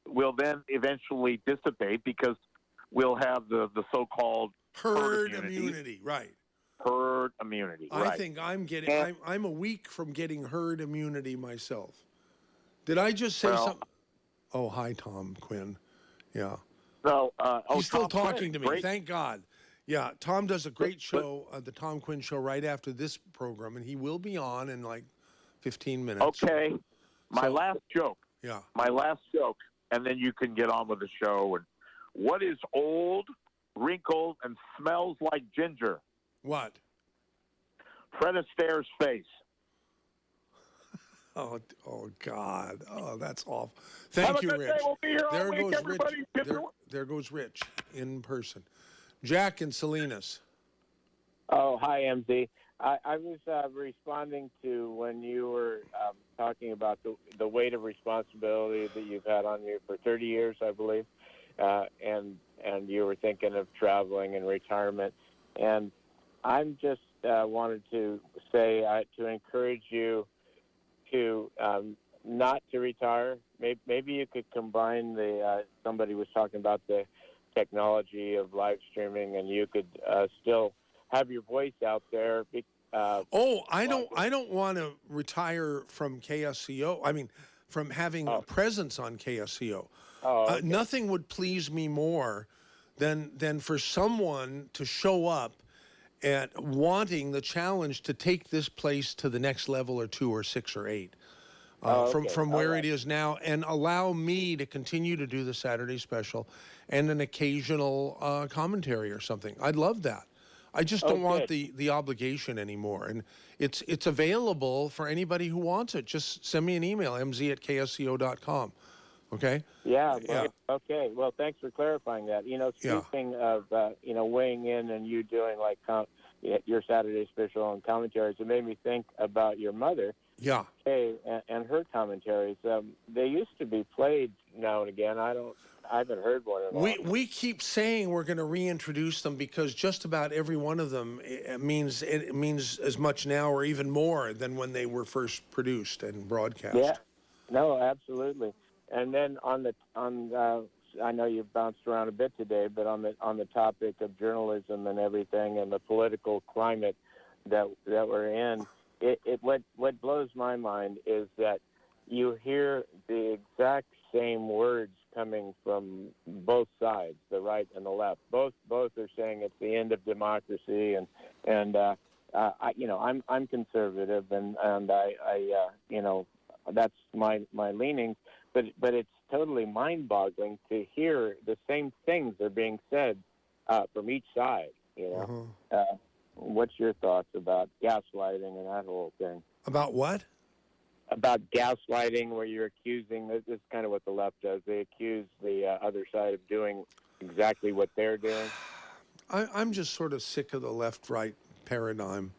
will then eventually dissipate because we'll have the so-called herd immunity, right? Herd immunity. I think I'm a week from getting herd immunity myself. Did I just say something? Oh, hi, Tom Quinn. Yeah. No, he's still Tom talking Quinn, to me. great. Thank God. Yeah, Tom does a great show, the Tom Quinn Show, right after this program, and he will be on in like 15 minutes. Okay. My last joke. Yeah. My last joke, and then you can get on with the show. And what is old, wrinkled, and smells like ginger? What? Fred Astaire's face. Oh, God. Oh, that's awful. Thank you, Rich. We'll be here there all week, goes Rich. everybody. There goes Rich in person. Jack and Salinas. Oh, hi, MZ. I was responding to when you were talking about the weight of responsibility that you've had on you for 30 years, I believe, and you were thinking of traveling and retirement. And I'm just wanted to say to encourage you to not to retire. Maybe you could combine somebody was talking about the technology of live streaming, and you could still have your voice out there. I don't want to retire from KSCO. I mean, from having a presence on KSCO. Okay. Nothing would please me more than for someone to show up at wanting the challenge to take this place to the next level or 2 or 6 or 8. From where it is now, and allow me to continue to do the Saturday special and an occasional commentary or something. I'd love that. I just don't want the obligation anymore. And it's available for anybody who wants it. Just send me an email, mz@ksco.com. Okay? Yeah. Okay. Well, thanks for clarifying that. Speaking of, weighing in and you doing like your Saturday special and commentaries, it made me think about your mother. Yeah. Kay and her commentaries. They used to be played now and again. I haven't heard one at all. We keep saying we're going to reintroduce them because just about every one of them it means as much now or even more than when they were first produced and broadcast. Yeah, no, absolutely. And then I know you've bounced around a bit today, but on the topic of journalism and everything and the political climate that we're in, what blows my mind is that you hear the exact same words coming from both sides, the right and the left. Both are saying it's the end of democracy, and I'm conservative, and I that's my leaning, but it's totally mind-boggling to hear the same things are being said from each side. What's your thoughts about gaslighting and that whole thing? About what? About gaslighting, where you're accusing, this is kind of what the left does. They accuse the other side of doing exactly what they're doing. I'm just sort of sick of the left-right paradigm.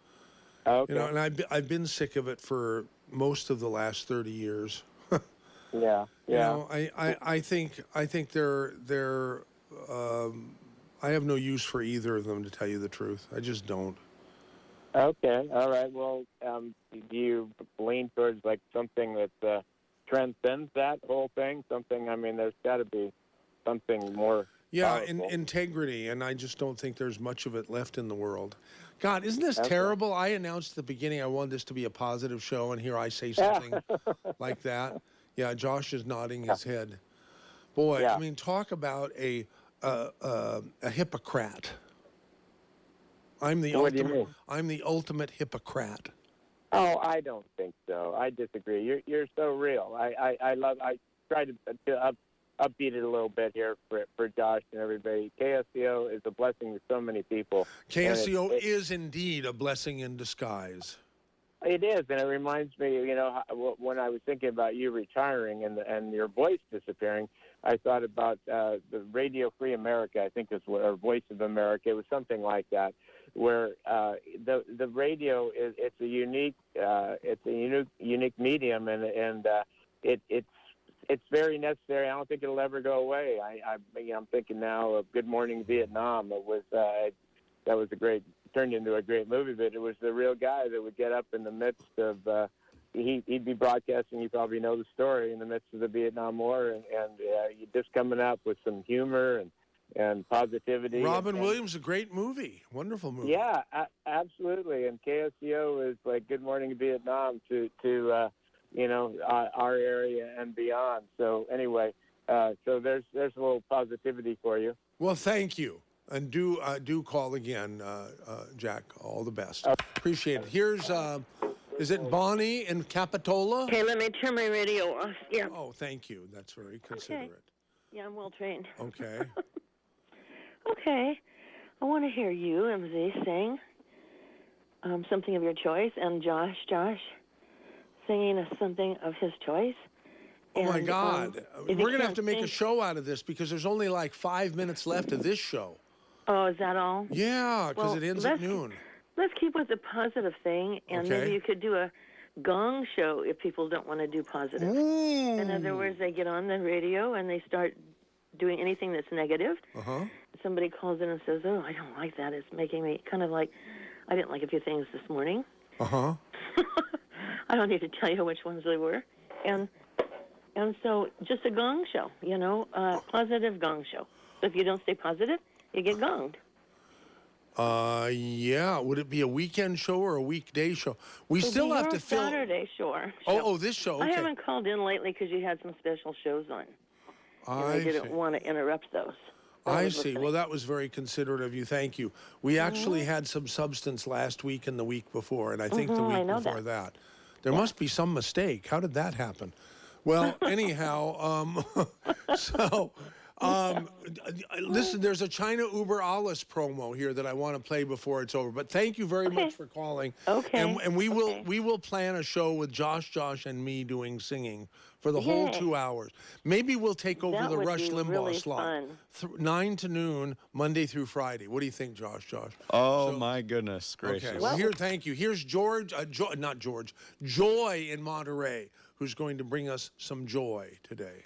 Okay. And I've been sick of it for most of the last 30 years. Yeah. I think they're I have no use for either of them, to tell you the truth. I just don't. Okay, all right. Well, do you lean towards like something that transcends that whole thing? Something, I mean, there's got to be something more. Yeah, integrity, and I just don't think there's much of it left in the world. God, isn't this terrible? I announced at the beginning I wanted this to be a positive show, and here I say something like that. Yeah, Josh is nodding his head. Boy, I mean, talk about a hypocrite. I'm the ultimate hypocrite. Oh, I don't think so. I disagree. You're so real. I try to upbeat it a little bit here for Josh and everybody. KSCO is a blessing to so many people. KSCO is indeed a blessing in disguise. It is, and it reminds me, when I was thinking about you retiring and your voice disappearing, I thought about the Radio Free America, I think is or Voice of America. It was something like that, where the radio it's a unique medium, and it's very necessary. I don't think it'll ever go away. I'm thinking now of Good Morning Vietnam. It was that was turned into a great movie, but it was the real guy that would get up in the midst of he'd be broadcasting, you probably know the story, in the midst of the Vietnam War, and just coming up with some humor and positivity. Robin Williams, a great movie, wonderful movie. Yeah, absolutely. And KSCO is like Good Morning Vietnam to our area and beyond. So anyway, so there's a little positivity for you. Well, thank you. And do call again, Jack. All the best. Appreciate it. Here's, is it Bonnie in Capitola? Okay, let me turn my radio off. Yeah. Oh, thank you. That's very considerate. Okay. Yeah, I'm well trained. Okay. Okay. I want to hear you, MZ, sing something of your choice, and Josh singing something of his choice. Oh, my God. We're going to have to make a show out of this because there's only like 5 minutes left of this show. Oh, is that all? Yeah, because it ends at noon. Let's keep with the positive thing, and maybe you could do a gong show if people don't want to do positive. Ooh. In other words, they get on the radio and they start doing anything that's negative. Uh-huh. Somebody calls in and says, oh, I don't like that. It's making me kind of like, I didn't like a few things this morning. Uh-huh. I don't need to tell you which ones they were. And so just a gong show, positive gong show. So if you don't stay positive, you get gonged. Yeah. Would it be a weekend show or a weekday show? We still have to fill. Saturday show. Oh, this show. Okay. I haven't called in lately because you had some special shows on. I didn't want to interrupt those. I see. Well, that was very considerate of you. Thank you. We actually had some substance last week and the week before, and I think the week before that. There must be some mistake. How did that happen? Well, anyhow, so Listen, there's a China Uber Alles promo here that I want to play before it's over. But thank you very much for calling. Okay. And we will plan a show with Josh, and me doing singing for the whole 2 hours. Maybe we'll take over That the would Rush be Limbaugh really slot. fun. 9 to noon, Monday through Friday. What do you think, Josh? Oh, my goodness gracious. Okay, well, thank you. Here's Joy in Monterey, who's going to bring us some joy today.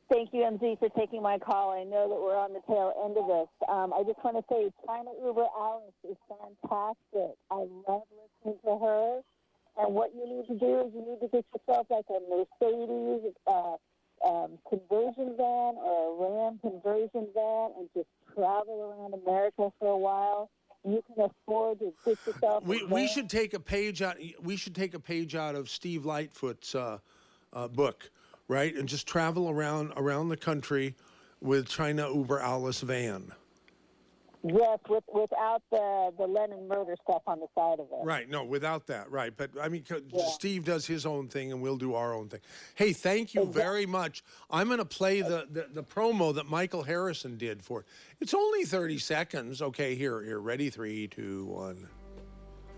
Thank you, MZ, for taking my call. I know that we're on the tail end of this. I just want to say China Uber Alice is fantastic. I love listening to her. And what you need to do is you need to get yourself like a Mercedes conversion van or a Ram conversion van and just travel around America for a while. You can afford to get yourself. We should take a page out. We should take a page out of Steve Lightfoot's book, right, and just travel around the country with China Uber Alice van. Yes, without the Lennon murder stuff on the side of it. Right. No, without that. Right. But I mean, Steve does his own thing, and we'll do our own thing. Hey, thank you very much. I'm going to play the promo that Michael Harrison did for it. It's only 30 seconds. Okay, here. Ready? 3, 2, 1.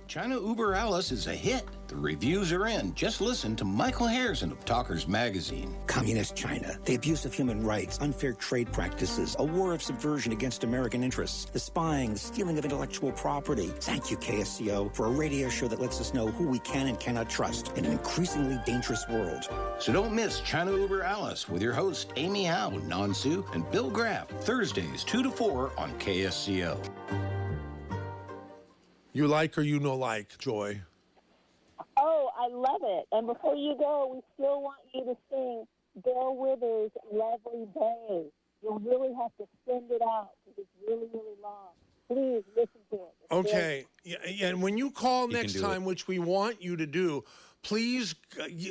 China Uber Alice is a hit. The reviews are in. Just listen to Michael Harrison of Talkers Magazine. Communist China, the abuse of human rights, unfair trade practices, a war of subversion against American interests, the spying, the stealing of intellectual property. Thank you, KSCO, for a radio show that lets us know who we can and cannot trust in an increasingly dangerous world. So don't miss China Uber Alice with your hosts Amy Howe, Nan Sue, and Bill Graff, Thursdays 2 to 4 on KSCO. You like or you no like, Joy? Oh, I love it. And before you go, we still want you to sing Bill Withers' Lovely Day. You'll really have to send it out because it's really, really long. Please listen to it. It's okay. Yeah, and when you call next do time, it. which we want you to do, please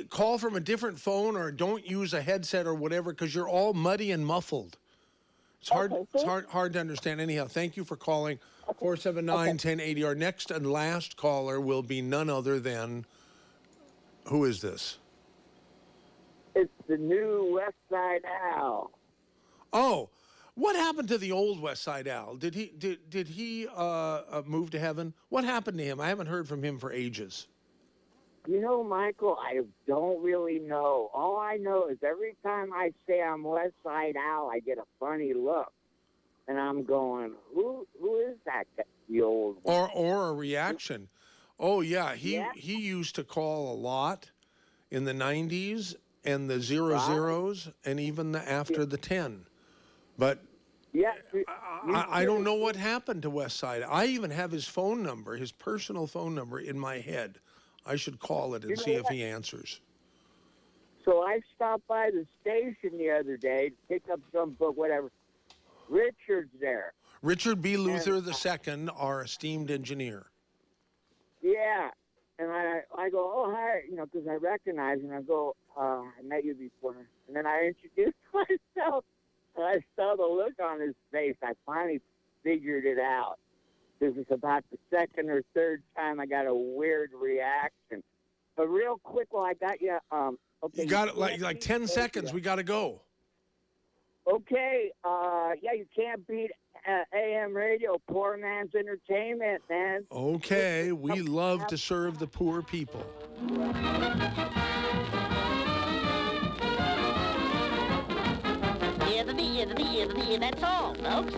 call from a different phone or don't use a headset or whatever because you're all muddy and muffled. It's hard. It's hard to understand. Anyhow, thank you for calling. 479-1080. Our next and last caller will be none other than, who is this? It's the new West Side Al. Oh, what happened to the old West Side Al? Did he move to heaven? What happened to him? I haven't heard from him for ages. You know, Michael, I don't really know. All I know is every time I say I'm West Side Al, I get a funny look. And I'm going, who is that? The old one? Or a reaction. Oh, yeah. He used to call a lot in the 90s and the 00s and even after the 10. But I don't know what happened to West Side. I even have his phone number, his personal phone number in my head. I should call it and see if he answers. So I stopped by the station the other day to pick up some book, whatever. Richard's there. Richard B. Luther II, our esteemed engineer. Yeah. And I go, oh, hi, because I recognize him. I go, I met you before. And then I introduced myself. And I saw the look on his face. I finally figured it out. This is about the second or third time I got a weird reaction. But real quick, while I got you, okay. You got it like 10 seconds. We got to go. Okay, you can't beat AM radio, poor man's entertainment, man. Okay, we love to serve the poor people. That's all, folks.